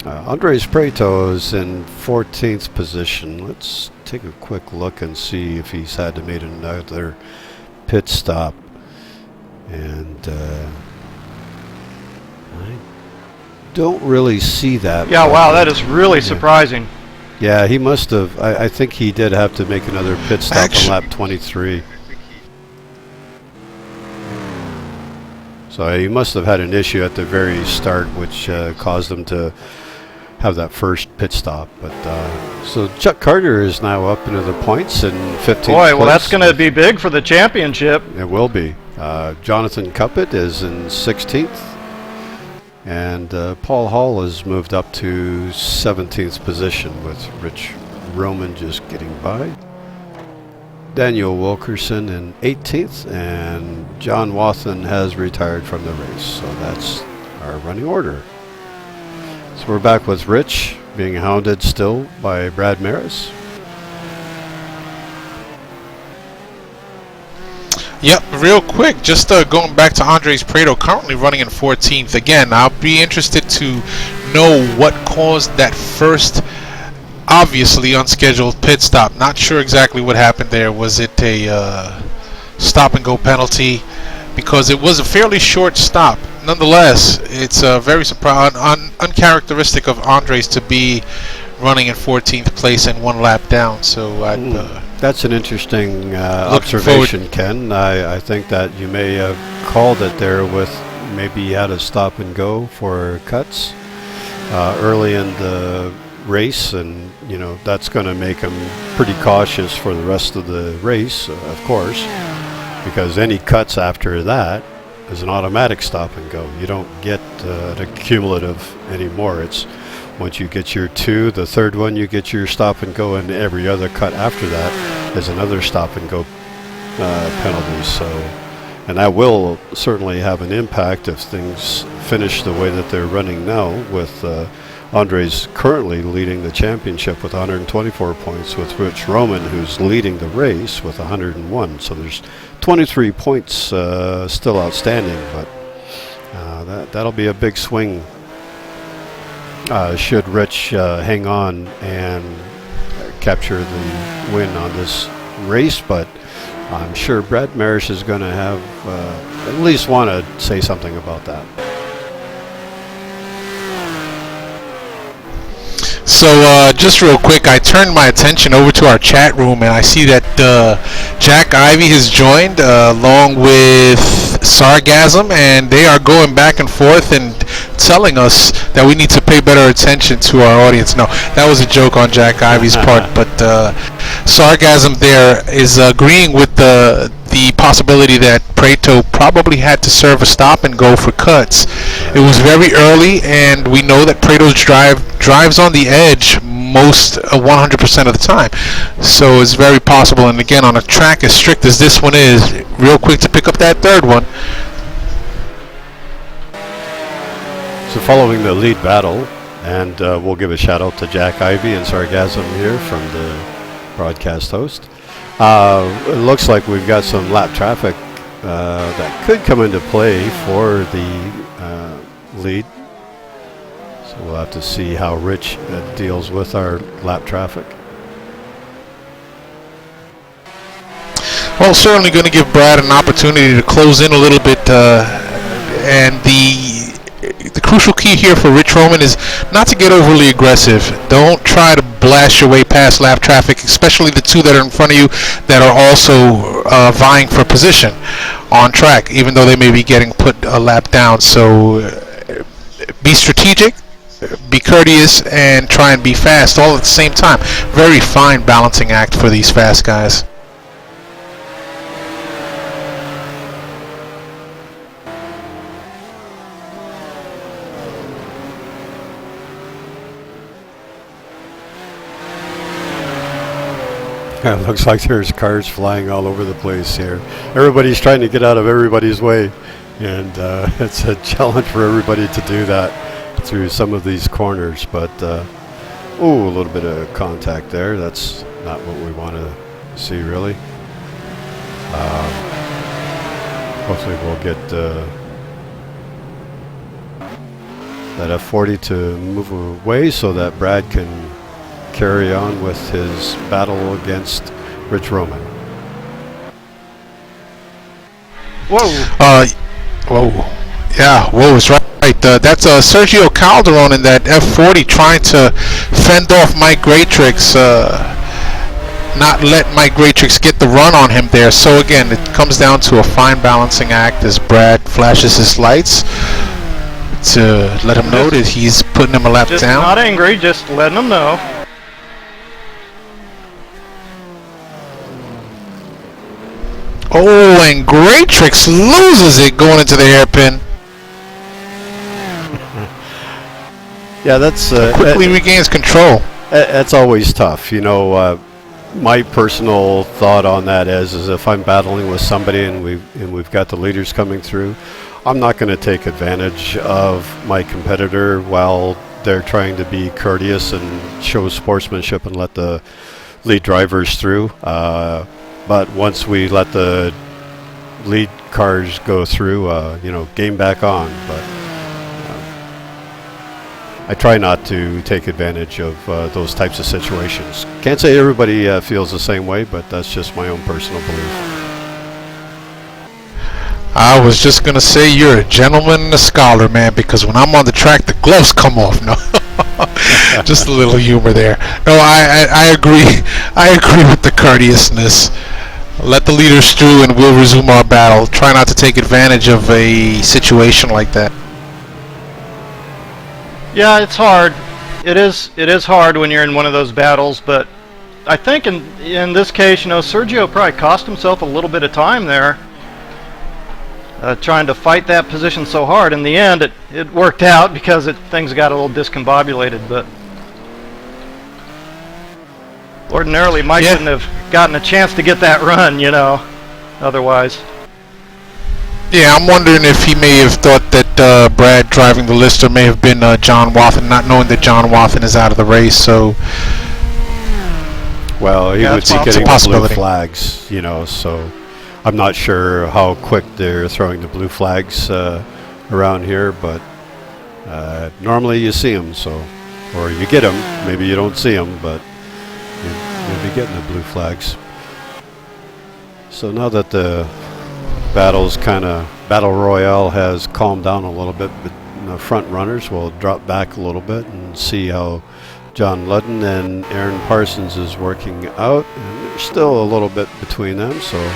Andres Preto is in 14th position. Let's take a quick look and see if he's had to make another pit stop. And I don't really see that. Yeah, wow, that is really surprising. Yeah, he must have. I think he did have to make another pit stop on lap 23. So he must have had an issue at the very start, which caused him to have that first pit stop. But so Chuck Carter is now up into the points in 15th Boy, well, that's going to be big for the championship. It will be. Jonathan Cuppett is in 16th. And Paul Hall has moved up to 17th position with Rich Hromin just getting by. Daniel Wilkerson in 18th, and John Wathen has retired from the race. So that's our running order. So we're back with Rich being hounded still by Brad Maris. Yep, real quick, just going back to Andres Prado, currently running in 14th. Again, I'll be interested to know what caused that first, obviously unscheduled pit stop. Not sure exactly what happened there. Was it a stop-and-go penalty? Because it was a fairly short stop. Nonetheless, it's very uncharacteristic of Andres to be running in 14th place and 1 lap down. So that's an interesting observation, Ken. I think that you may have called it there with maybe you had a stop and go for cuts early in the race, and that's going to make him pretty cautious for the rest of the race, of course, because any cuts after that is an automatic stop and go. You don't get the cumulative anymore. It's once you get your 2, the third one you get your stop and go, and every other cut after that is another stop and go penalty. So, and that will certainly have an impact if things finish the way that they're running now, with Andres currently leading the championship with 124 points, with Rich Hromin, who's leading the race with 101. So there's 23 points still outstanding, but That'll be a big swing. Should Rich hang on and capture the win on this race, but I'm sure Brad Marish is going to have at least want to say something about that. So just real quick, I turned my attention over to our chat room, and I see that Jack Ivy has joined along with Sargasm, and they are going back and forth and telling us that we need to pay better attention to our audience. No, that was a joke on Jack Ivy's part, but Sargasm there is agreeing with the possibility that Prato probably had to serve a stop and go for cuts. It was very early, and we know that Prato's drives on the edge most 100% of the time. So it's very possible, and again, on a track as strict as this one is, real quick to pick up that third one. So following the lead battle, and we'll give a shout out to Jack Ivy and Sargasm here from the broadcast host. It looks like we've got some lap traffic that could come into play for the lead. So we'll have to see how Rich deals with our lap traffic. Well, certainly going to give Brad an opportunity to close in a little bit, and the crucial key here for Rich Hromin is not to get overly aggressive. Don't try to blast your way past lap traffic, especially the two that are in front of you that are also vying for position on track, even though they may be getting put a lap down. So be strategic, be courteous, and try and be fast all at the same time. Very fine balancing act for these fast guys. It looks like there's cars flying all over the place here. Everybody's trying to get out of everybody's way, and it's a challenge for everybody to do that through some of these corners. But a little bit of contact there. That's not what we want to see, really. Hopefully we'll get that F40 to move away so that Brad can carry on with his battle against Rich Hromin. Whoa is right. That's Sergio Calderon in that F40 trying to fend off Mike Greatrix, not let Mike Greatrix get the run on him there. So again, it comes down to a fine balancing act as Brad flashes his lights to let him know that he's putting him a lap just down. Not angry, just letting him know. Oh, and Greatrix loses it going into the hairpin. Yeah, that's quickly regains control. That's always tough, you know. My personal thought on that is if I'm battling with somebody and we've got the leaders coming through, I'm not going to take advantage of my competitor while they're trying to be courteous and show sportsmanship and let the lead drivers through. But once we let the lead cars go through, game back on. But I try not to take advantage of those types of situations. Can't say everybody feels the same way, but that's just my own personal belief. I was just going to say you're a gentleman and a scholar, man, because when I'm on the track, the gloves come off. No, just a little humor there. No, I agree. I agree with the courteousness. Let the leaders through and we'll resume our battle. Try not to take advantage of a situation like that. Yeah, it's hard. It is hard when you're in one of those battles, but I think in this case, Sergio probably cost himself a little bit of time there, trying to fight that position so hard. In the end, it worked out because things got a little discombobulated, but ordinarily Mike wouldn't have gotten a chance to get that run, otherwise. Yeah, I'm wondering if he may have thought that Brad driving the Lister may have been John Wathen, not knowing that John Wathen is out of the race. So, well, he would be getting the blue flags, so I'm not sure how quick they're throwing the blue flags around here, but normally you see them, so, or you get them. Maybe you don't see them, but you'll be getting the blue flags. So now that the battle royale has calmed down a little bit, but the front runners will drop back a little bit and see how John Ludden and Aaron Parsons is working out. And there's still a little bit between them, so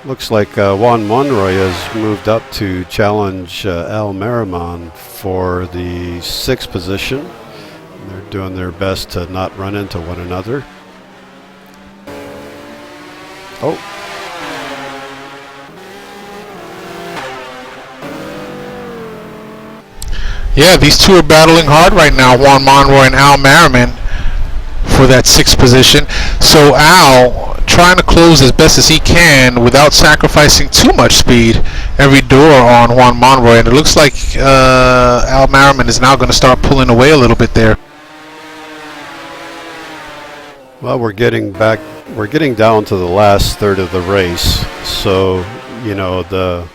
looks like Juan Monroy has moved up to challenge Al Merriman for the 6th position. And they're doing their best to not run into one another. Oh. Yeah, these two are battling hard right now, Juan Monroy and Al Merriman, for that 6th position. So Al trying to close as best as he can without sacrificing too much speed every door on Juan Monroy, and it looks like Al Merriman is now going to start pulling away a little bit there. Well, we're getting down to the last third of the race, so the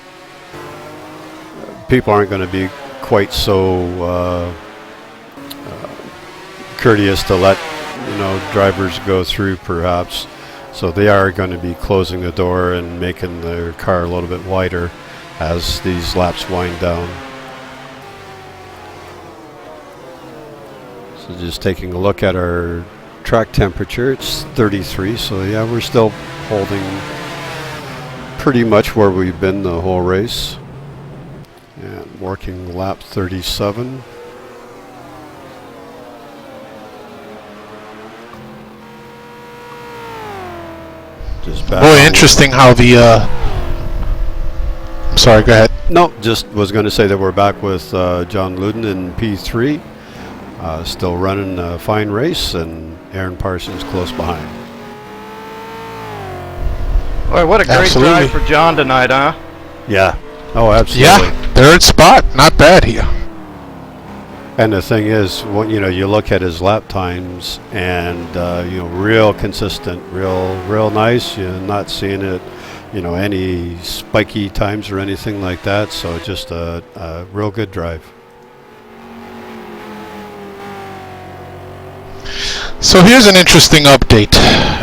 people aren't going to be quite so courteous to let drivers go through, perhaps. So they are going to be closing the door and making their car a little bit wider as these laps wind down. So just taking a look at our track temperature, it's 33, so yeah, we're still holding pretty much where we've been the whole race. And working lap 37. Boy, interesting how the I'm sorry, go ahead. No, just was going to say that we're back with John Ludden in P3, still running a fine race, and Aaron Parsons close behind. Boy, what a great drive for John tonight, huh? Yeah. Oh, absolutely. Yeah, 3rd spot, not bad here. And the thing is, you look at his lap times, and real consistent, real nice. You're not seeing it, any spiky times or anything like that. So just a real good drive. So here's an interesting update.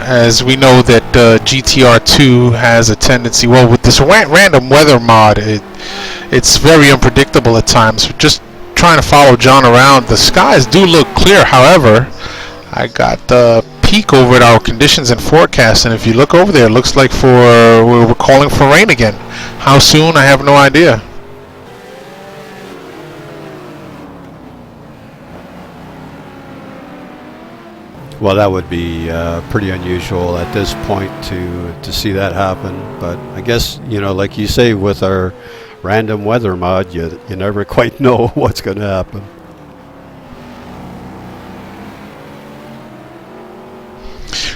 As we know that GTR2 has a tendency, well, with this random weather mod, it's very unpredictable at times. Just trying to follow John around, the skies do look clear. However, I got the peek over at our conditions and forecast, and if you look over there, it looks like we're calling for rain again. How soon? I have no idea. Well, that would be pretty unusual at this point to see that happen. But I guess, like you say, with our random weather mod, you never quite know what's going to happen.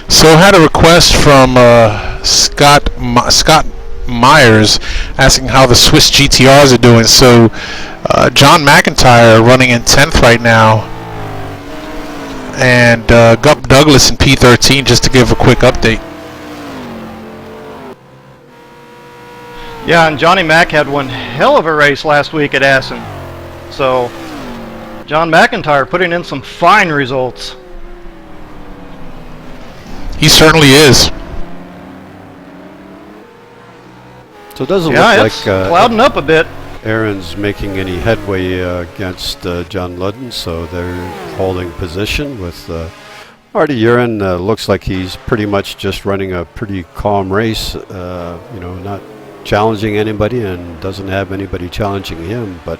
So I had a request from Scott Myers asking how the Swiss GTRs are doing. So John McIntyre running in 10th right now, and Gup Douglas in P13, just to give a quick update. Yeah, and Johnny Mac had one hell of a race last week at Assen. So, John McIntyre putting in some fine results. He certainly is. So it doesn't look like clouding up a bit. Aaron's making any headway against John Ludden, so they're holding position with Artie Urin. Looks like he's pretty much just running a pretty calm race, not challenging anybody, and doesn't have anybody challenging him. But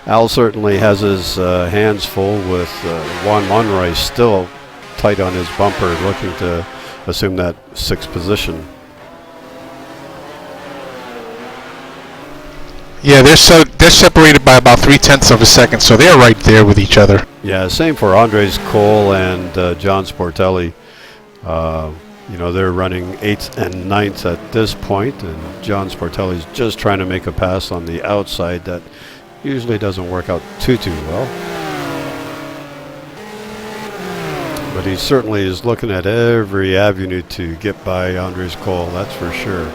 Al certainly has his hands full with Juan Monroy still tight on his bumper, looking to assume that 6th position. Yeah, they're separated by about 0.3 of a second, so they're right there with each other. Yeah, same for Andres Cole and John Sportelli. They're running 8th and 9th at this point, and John Sportelli's just trying to make a pass on the outside that usually doesn't work out too well. But he certainly is looking at every avenue to get by Andres Cole, that's for sure.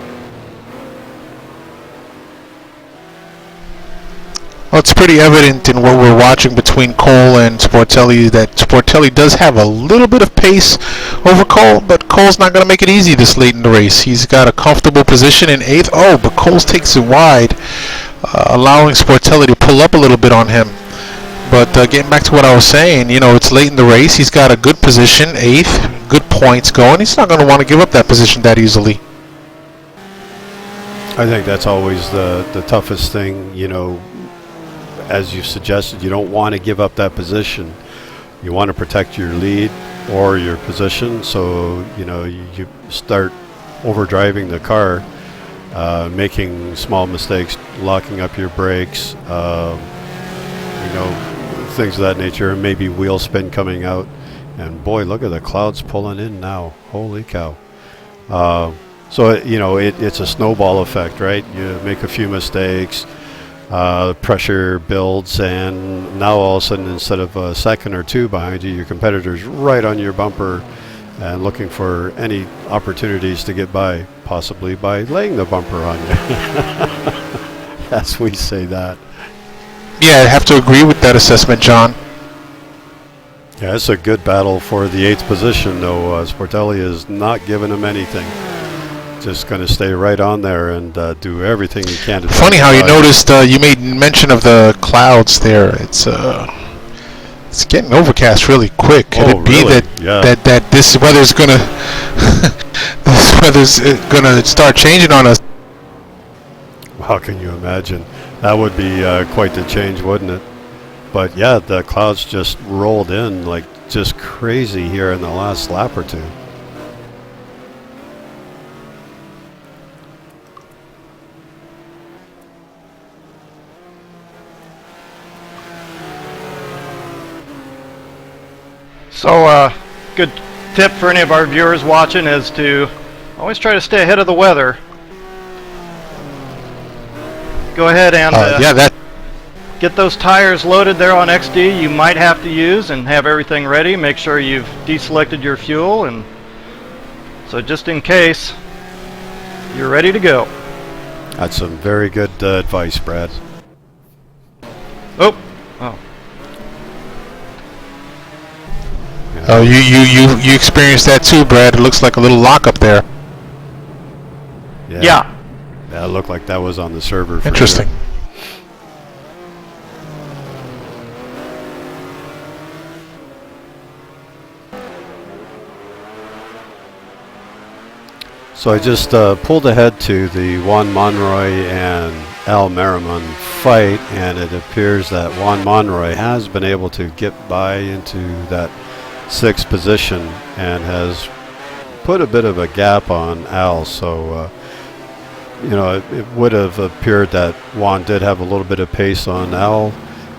Well, it's pretty evident in what we're watching between Cole and Sportelli that Sportelli does have a little bit of pace over Cole, but Cole's not going to make it easy this late in the race. He's got a comfortable position in 8th. Oh, but Cole takes it wide, allowing Sportelli to pull up a little bit on him. But getting back to what I was saying, it's late in the race. He's got a good position, 8th, good points going. He's not going to want to give up that position that easily. I think that's always the toughest thing, as you suggested. You don't want to give up that position. You want to protect your lead or your position, so you start overdriving the car, making small mistakes, locking up your brakes, things of that nature, and maybe wheel spin coming out. And boy, look at the clouds pulling in now. Holy cow. So it's a snowball effect, right? You make a few mistakes, pressure builds, and now all of a sudden, instead of a second or two behind you, your competitor's right on your bumper and looking for any opportunities to get by, possibly by laying the bumper on you. As we say that. Yeah, I have to agree with that assessment, John. Yeah, it's a good battle for the 8th position, though. Sportelli is not giving him anything. Just going to stay right on there and do everything he can to. Funny how you noticed you made mention of the clouds there. It's getting overcast really quick. Could it be really? that this weather's gonna this weather's gonna start changing on us? How can you imagine? That would be quite the change, wouldn't it? But yeah, the clouds just rolled in like just crazy here in the last lap or two. So, good tip for any of our viewers watching is to always try to stay ahead of the weather. Go ahead and get those tires loaded there on XD. You might have to use and have everything ready. Make sure you've deselected your fuel, and so just in case, you're ready to go. That's some very good advice, Brad. Oh. Oh, you experienced that too, Brad. It looks like a little lockup there. Yeah. That looked like that was on the server. Interesting. So I just pulled ahead to the Juan Monroy and Al Merriman fight, and it appears that Juan Monroy has been able to get by into that 6th position and has put a bit of a gap on Al. So it would have appeared that Juan did have a little bit of pace on Al,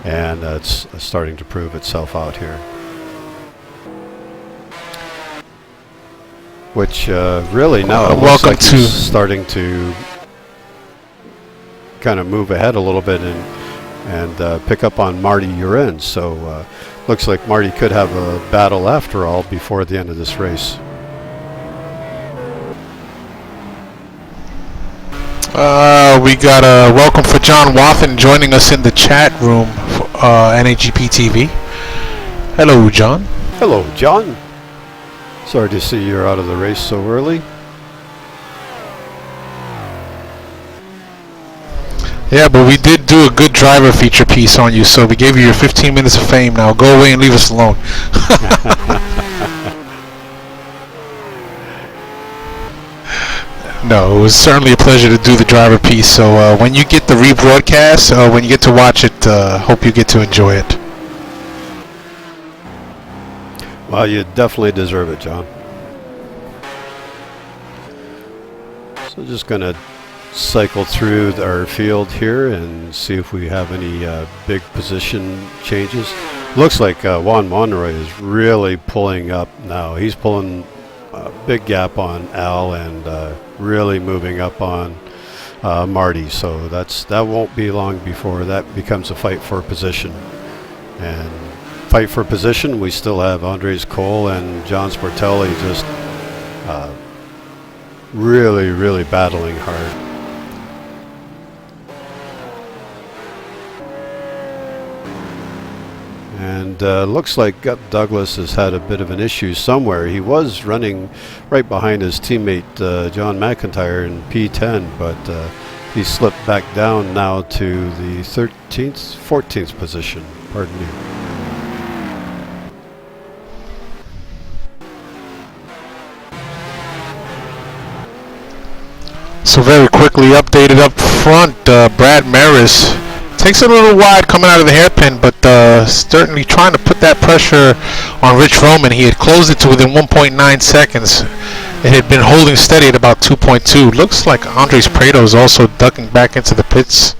and it's starting to prove itself out here. Which really now it looks like he's starting to kind of move ahead a little bit and pick up on Marty Urin. So looks like Marty could have a battle after all before the end of this race. We got a welcome for John Wathen joining us in the chat room for NAGP TV. Hello, John. Hello, John. Sorry to see you're out of the race so early. Yeah, but we did do a good driver feature piece on you, so we gave you your 15 minutes of fame. Now go away and leave us alone. No, it was certainly a pleasure to do the driver piece. So when you get the rebroadcast, when you get to watch it, hope you get to enjoy it. Well, you definitely deserve it, John. So just going to cycle through our field here and see if we have any big position changes. Looks like Juan Monroy is really pulling up now. He's pulling a big gap on Al and really moving up on Marty. So that won't be long before that becomes a fight for position. And fight for position, we still have Andres Cole and John Sportelli just really, really battling hard. And looks like Douglas has had a bit of an issue somewhere. He was running right behind his teammate John McIntyre in P10, but he slipped back down now to the 14th position. Pardon me. So very quickly updated up front, Brad Maris takes it a little wide coming out of the hairpin, but certainly trying to put that pressure on Rich Hromin. He had closed it to within 1.9 seconds. It had been holding steady at about 2.2. Looks like Andres Prado is also ducking back into the pits.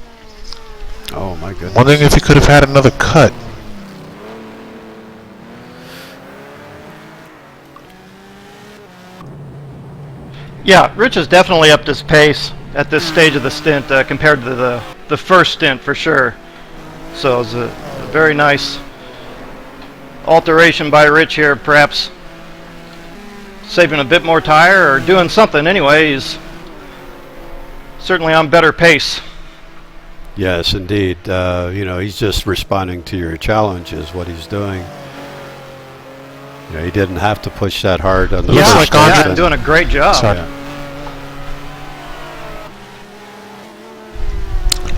Oh my goodness. Wondering if he could have had another cut. Yeah, Rich has definitely upped his pace at this stage of the stint compared to the first stint for sure. So it's a very nice alteration by Rich here, perhaps saving a bit more tire or doing something. Anyway, he's certainly on better pace. Yes, indeed. He's just responding to your challenge is what he's doing. He didn't have to push that hard on the Looks first like stint. Yeah, doing a great job. Sorry.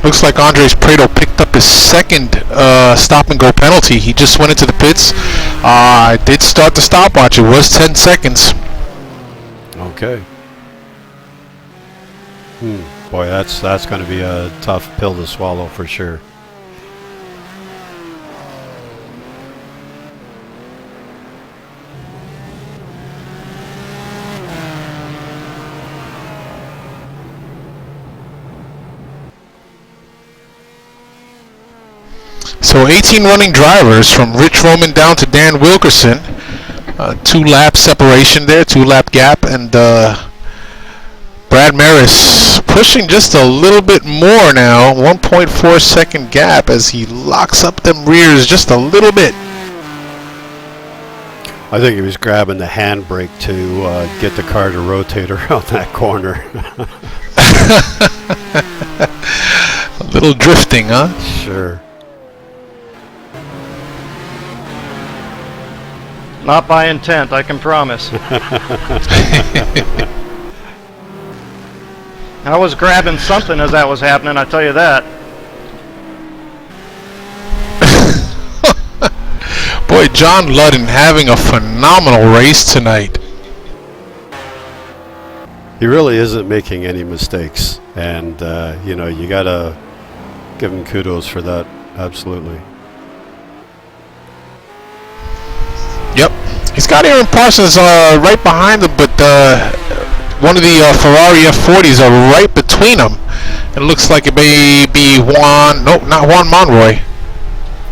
Looks like Andres Prado picked up his second stop-and-go penalty. He just went into the pits. Did start the stopwatch. It was 10 seconds. Okay. Boy, that's going to be a tough pill to swallow for sure. So 18 running drivers from Rich Hromin down to Dan Wilkerson. 2-lap separation there, 2-lap gap, and Brad Maris pushing just a little bit more now, 1.4 second gap as he locks up them rears just a little bit. I think he was grabbing the handbrake to get the car to rotate around that corner. A little drifting, huh? Sure. Not by intent, I can promise. I was grabbing something as that was happening, I tell you that. Boy, John Ludden having a phenomenal race tonight. He really isn't making any mistakes. And, you got to give him kudos for that. Absolutely. Yep. He's got Aaron Parsons right behind him, but one of the Ferrari F40s are right between them. It looks like it may be Juan, no, not Juan Monroy.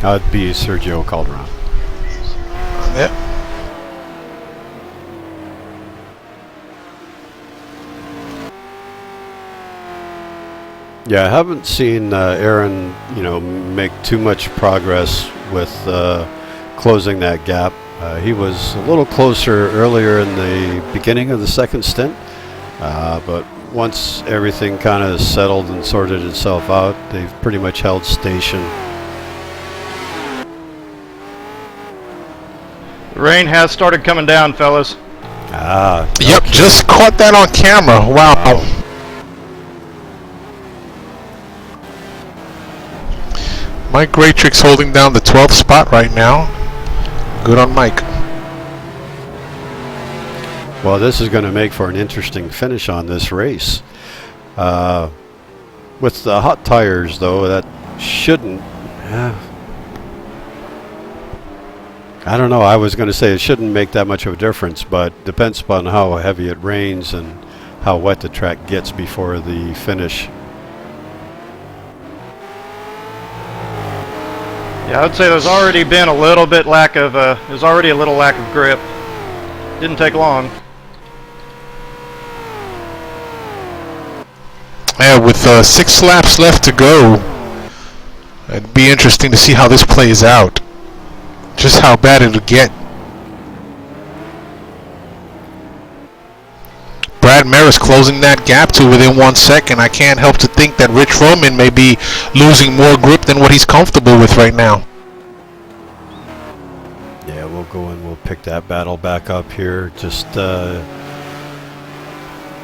That'd be Sergio Calderon. Yep. Yeah, I haven't seen Aaron, make too much progress with closing that gap. He was a little closer earlier in the beginning of the second stint, but once everything kind of settled and sorted itself out, they've pretty much held station. The rain has started coming down, fellas. Yep, just caught that on camera. Wow. Mike Graytrix holding down the 12th spot right now. Good on Mike. Well, this is going to make for an interesting finish on this race. With the hot tires, though, that shouldn't... I don't know. I was going to say it shouldn't make that much of a difference, but depends upon how heavy it rains and how wet the track gets before the finish. Yeah, I would say there's already been a little bit lack of, there's already a little lack of grip. Didn't take long. Yeah, with 6 laps left to go, it'd be interesting to see how this plays out. Just how bad it'll get. Brad Maris closing that gap to within 1 second. I can't help to think that Rich Hromin may be losing more grip than what he's comfortable with right now. pick that battle back up here. Just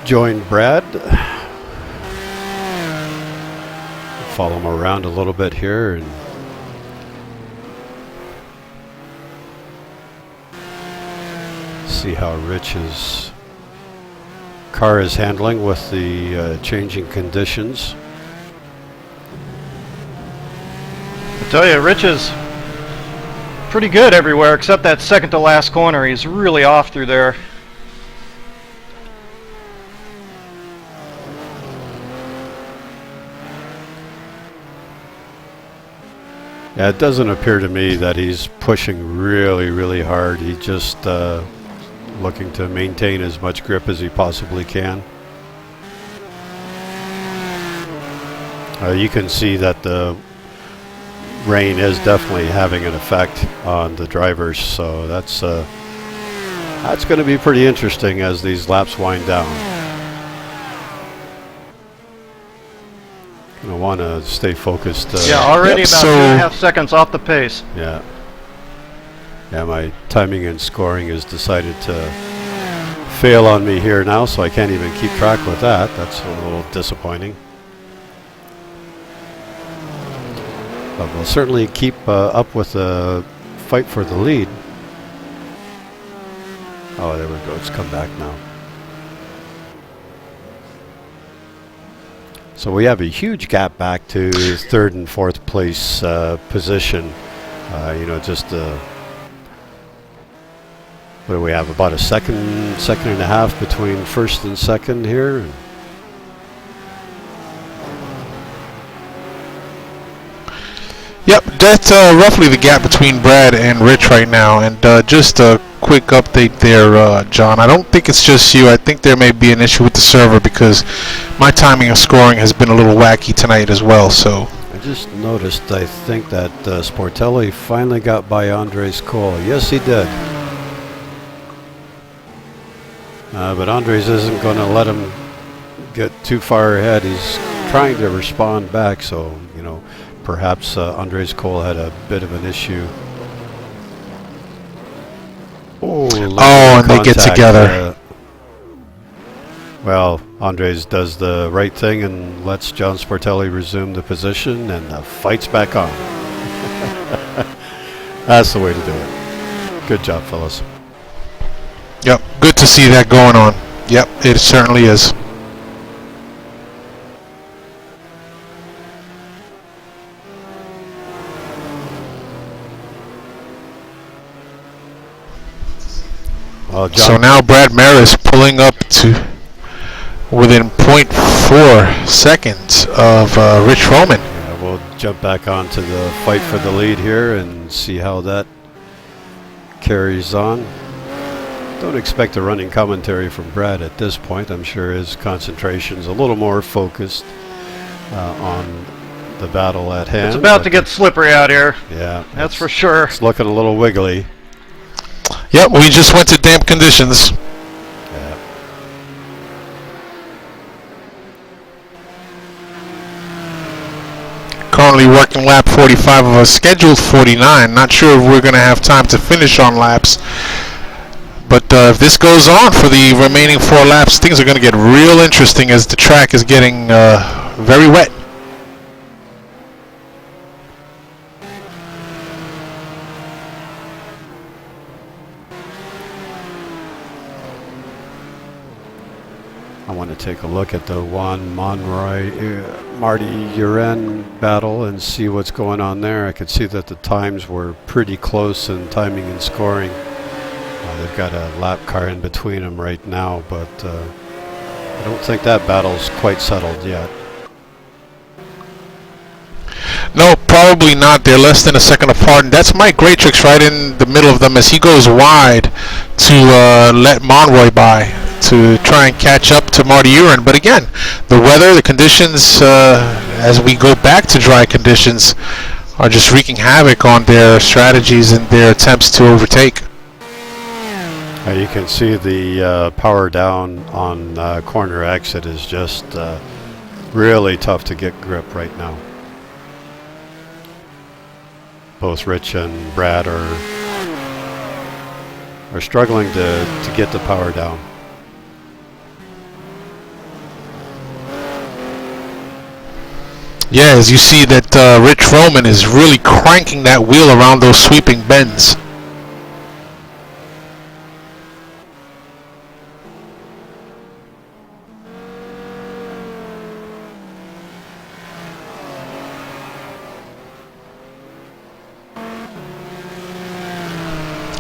joined Brad. Follow him around a little bit here and see how Rich's car is handling with the changing conditions. I tell you, Rich is pretty good everywhere except that second to last corner. He's really off through there. Yeah, it doesn't appear to me that he's pushing really, really hard. He's just looking to maintain as much grip as he possibly can. You can see that the rain is definitely having an effect on the drivers, so that's going to be pretty interesting as these laps wind down. I want to stay focused. Yeah, already about 2.5 seconds off the pace. Yeah. Yeah, my timing and scoring has decided to fail on me here now, so I can't even keep track with that. That's a little disappointing. But we'll certainly keep up with the fight for the lead. Oh, there we go. It's come back now. So we have a huge gap back to third and fourth place position. Just what do we have? About a second and a half between first and second here. Yep, that's roughly the gap between Brad and Rich right now. And just a quick update there, John. I don't think it's just you. I think there may be an issue with the server because my timing of scoring has been a little wacky tonight as well. So I just noticed, I think that Sportelli finally got by Andres Cole. Yes, he did. But Andres isn't going to let him get too far ahead. He's trying to respond back, so, perhaps Andres Cole had a bit of an issue. And they get together. Well, Andres does the right thing and lets John Sportelli resume the position, and the fight's back on. That's the way to do it. Good job, fellas. Yep, good to see that going on. Yep, it certainly is. Well, so now Brad Maris pulling up to within 0.4 seconds of Rich Hromin. Yeah, we'll jump back onto the fight for the lead here and see how that carries on. Don't expect a running commentary from Brad at this point. I'm sure his concentration's a little more focused on the battle at hand. It's about to get slippery out here. Yeah, that's for sure. It's looking a little wiggly. Yep, we just went to damp conditions. Yeah. Currently working lap 45 of a scheduled 49. Not sure if we're going to have time to finish on laps. But if this goes on for the remaining 4 laps, things are going to get real interesting as the track is getting very wet. I want to take a look at the Juan Monroy, Marty Uren battle and see what's going on there. I could see that the times were pretty close in timing and scoring. They've got a lap car in between them right now, but I don't think that battle's quite settled yet. No, probably not. They're less than a second apart, and that's Mike Greatrix right in the middle of them as he goes wide to let Monroy by to try and catch up to Marty Uren. But again, the weather, the conditions, as we go back to dry conditions, are just wreaking havoc on their strategies and their attempts to overtake. You can see the power down on corner exit is just really tough to get grip right now. Both Rich and Brad are are struggling to get the power down. Yeah, as you see that Rich Hromin is really cranking that wheel around those sweeping bends.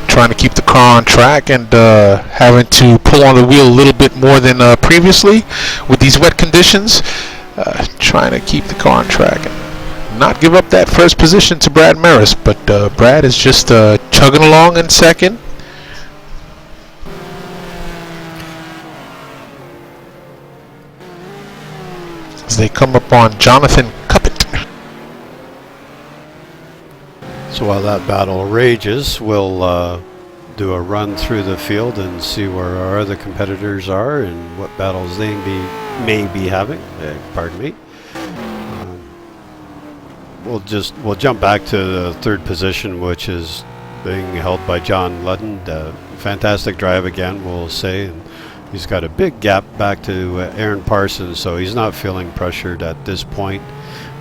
Trying to keep the car on track and having to pull on the wheel a little bit more than previously with these wet conditions. Trying to keep the car on track and not give up that first position to Brad Maris, but Brad is just chugging along in second. As they come up on Jonathan Cuppet. So while that battle rages, we'll do a run through the field and see where our other competitors are and what battles they may be having. Pardon me. We'll jump back to the third position, which is being held by John Ludden. Fantastic drive again, we'll say. And he's got a big gap back to Aaron Parsons, so he's not feeling pressured at this point.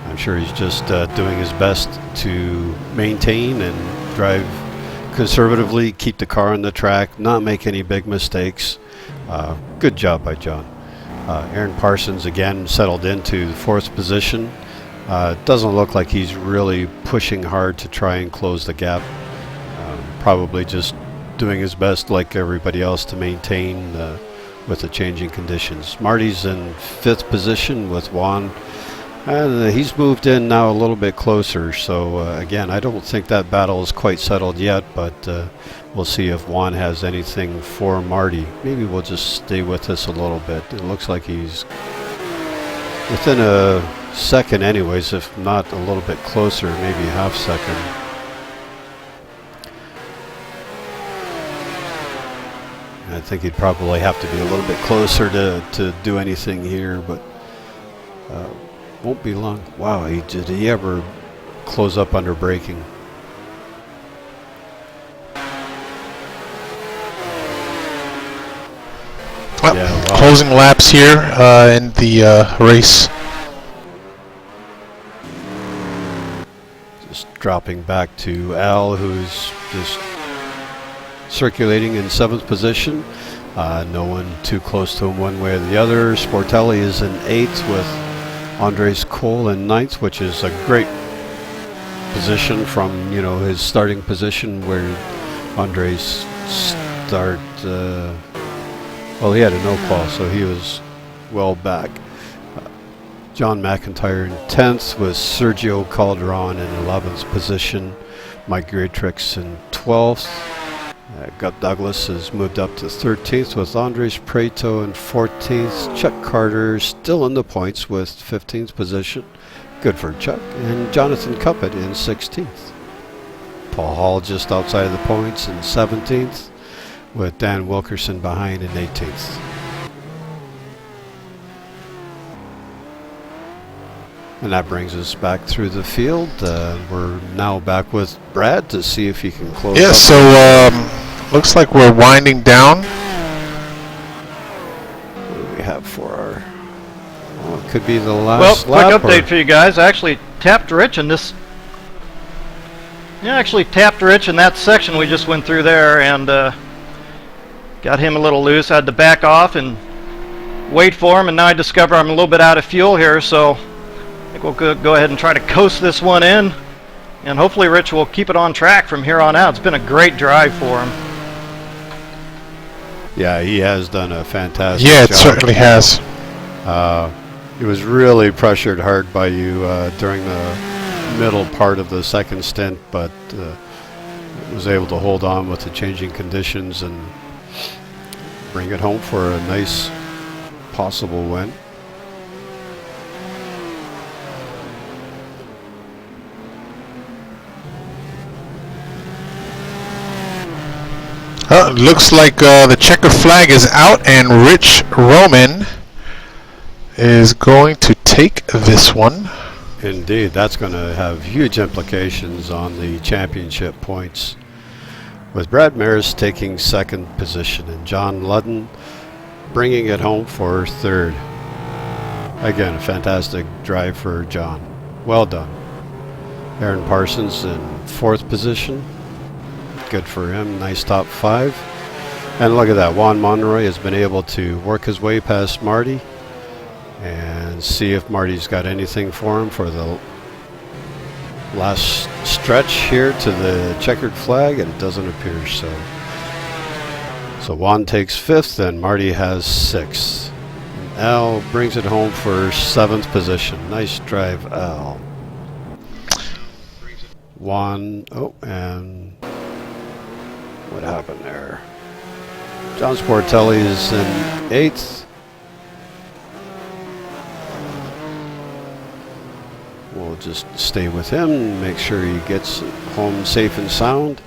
I'm sure he's just doing his best to maintain and drive conservatively, keep the car on the track, not make any big mistakes. Good job by John. Aaron Parsons again settled into the fourth position. Doesn't look like he's really pushing hard to try and close the gap. Probably just doing his best like everybody else to maintain with the changing conditions. Marty's in fifth position with Juan. And he's moved in now a little bit closer, so again, I don't think that battle is quite settled yet, but we'll see if Juan has anything for Marty. Maybe we'll just stay with this a little bit. It looks like he's within a second anyways, if not a little bit closer, maybe half second. I think he'd probably have to be a little bit closer to do anything here, but won't be long. Wow, did he ever close up under braking? Well, yeah, wow. Closing laps here in the race. Just dropping back to Al, who's just circulating in seventh position. No one too close to him one way or the other. Sportelli is in eighth with Andres Cole in ninth, which is a great position from his starting position where Andres start. Well, he had a no qual, so he was well back. John McIntyre in 10th with Sergio Calderon in 11th position. Mike Greatrix in 12th. Gut Douglas has moved up to 13th with Andres Preto in 14th. Chuck Carter still in the points with 15th position. Good for Chuck. And Jonathan Cuppet in 16th. Paul Hall just outside of the points in 17th with Dan Wilkerson behind in 18th. And that brings us back through the field. We're now back with Brad to see if he can close. Yeah, so looks like we're winding down. What do we have for our... Oh, it could be the last lap. Well, quick update for you guys. I actually tapped Rich in this... Yeah, I actually tapped Rich in that section we just went through there and got him a little loose. I had to back off and wait for him, and now I discover I'm a little bit out of fuel here, so I think we'll go ahead and try to coast this one in, and hopefully Rich will keep it on track from here on out. It's been a great drive for him. Yeah, he has done a fantastic job. It certainly has. He was really pressured hard by you during the middle part of the second stint, but was able to hold on with the changing conditions and bring it home for a nice possible win. Looks like the checker flag is out, and Rich Hromin is going to take this one. Indeed, that's going to have huge implications on the championship points. with Brad Maris taking second position and John Ludden bringing it home for third. Again, a fantastic drive for John. Well done. Aaron Parsons in fourth position. Good for him. Nice top five. And look at that. Juan Monroy has been able to work his way past Marty and see if Marty's got anything for him for the last stretch here to the checkered flag, and it doesn't appear so. So Juan takes fifth and Marty has sixth. And Al brings it home for seventh position. Nice drive, Al. Juan, and what happened there? John Sportelli is in eighth. We'll just stay with him and make sure he gets home safe and sound.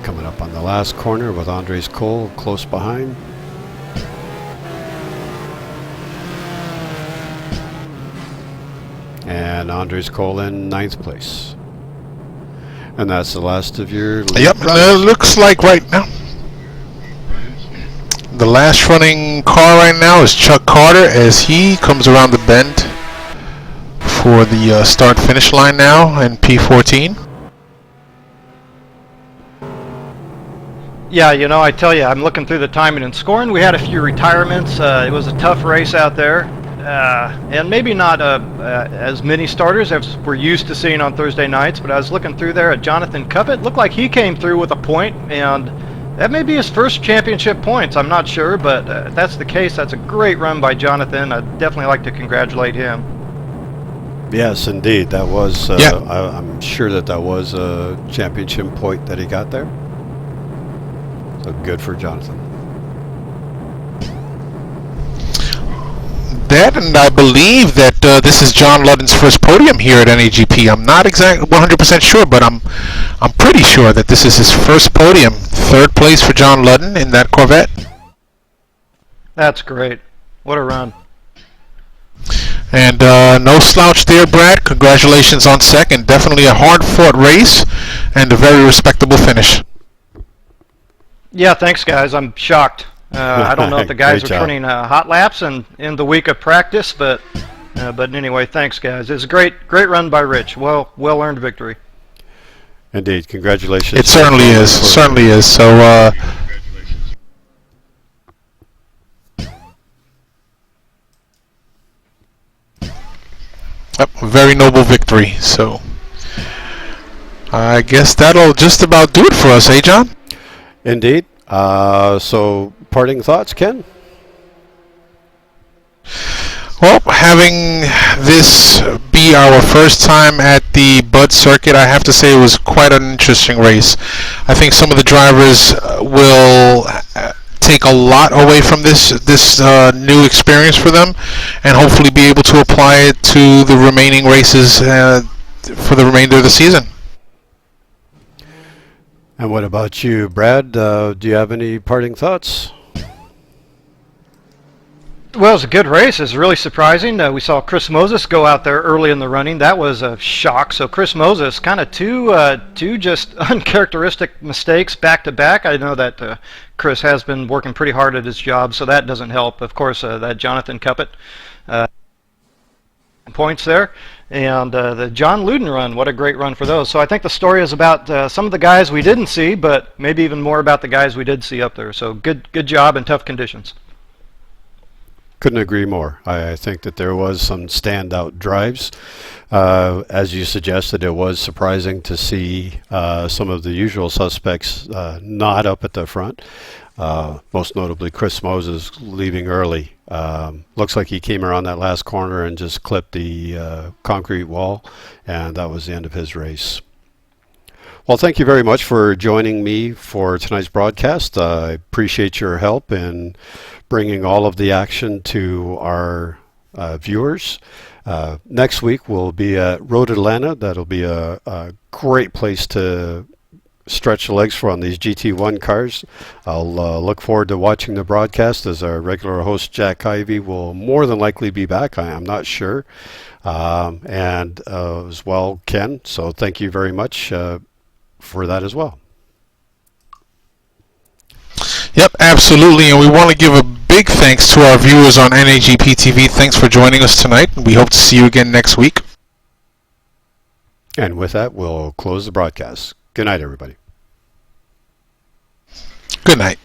Coming up on the last corner with Andres Cole close behind. And Andres Cole in ninth place. And that's the last of your lead. Yep, it looks like right now. The last running car right now is Chuck Carter as he comes around the bend for the start-finish line now in P14. Yeah, you know, I tell you, I'm looking through the timing and scoring. We had a few retirements. It was a tough race out there. And maybe not as many starters as we're used to seeing on Thursday nights, but I was looking through there at Jonathan Cuppett. Looked like he came through with a point, and that may be his first championship points. I'm not sure, but if that's the case, that's a great run by Jonathan. I'd definitely like to congratulate him. Yes, indeed. That was, Yeah. I'm sure that was a championship point that he got there. So good for Jonathan. That, and I believe that this is John Ludden's first podium here at NAGP. I'm not exactly 100% sure, but I'm pretty sure that this is his first podium. Third place for John Ludden in that Corvette. That's great. What a run. And no slouch there, Brad. Congratulations on second. Definitely a hard-fought race and a very respectable finish. Yeah, thanks, guys. I'm shocked. I don't know if the guys are turning hot laps in the week of practice, but anyway, thanks, guys. It's a great run by Rich. Well earned victory. Indeed, congratulations. It certainly is. Certainly is. So. Yep, very noble victory. So. I guess that'll just about do it for us, eh, John? Indeed. So, parting thoughts, Ken? Well, having this be our first time at the Budd circuit, I have to say it was quite an interesting race. I think some of the drivers will take a lot away from this new experience for them, and hopefully be able to apply it to the remaining races for the remainder of the season. And what about you, Brad? Do you have any parting thoughts? Well, it was a good race. It was really surprising. We saw Chris Moses go out there early in the running. That was a shock. So Chris Moses, kind of two just uncharacteristic mistakes back to back. I know that Chris has been working pretty hard at his job, so that doesn't help. Of course, that Jonathan Cuppett points there. And the John Ludden run, what a great run for those. So I think the story is about some of the guys we didn't see, but maybe even more about the guys we did see up there. So good job in tough conditions. Couldn't agree more. I think that there was some standout drives. As you suggested, it was surprising to see some of the usual suspects not up at the front. Most notably Chris Moses leaving early. Looks like he came around that last corner and just clipped the concrete wall, and that was the end of his race. Well, thank you very much for joining me for tonight's broadcast. I appreciate your help in bringing all of the action to our viewers. Next week we'll be at Road Atlanta. That'll be a great place to stretch the legs for on these GT1 cars. I'll look forward to watching the broadcast, as our regular host Jack Ivey will more than likely be back. I'm not sure. And as well Ken. So thank you very much for that as well. Yep, absolutely. And we want to give a big thanks to our viewers on NAGP TV. Thanks for joining us tonight. We hope to see you again next week. And with that, we'll close the broadcast. Good night, everybody. Good night.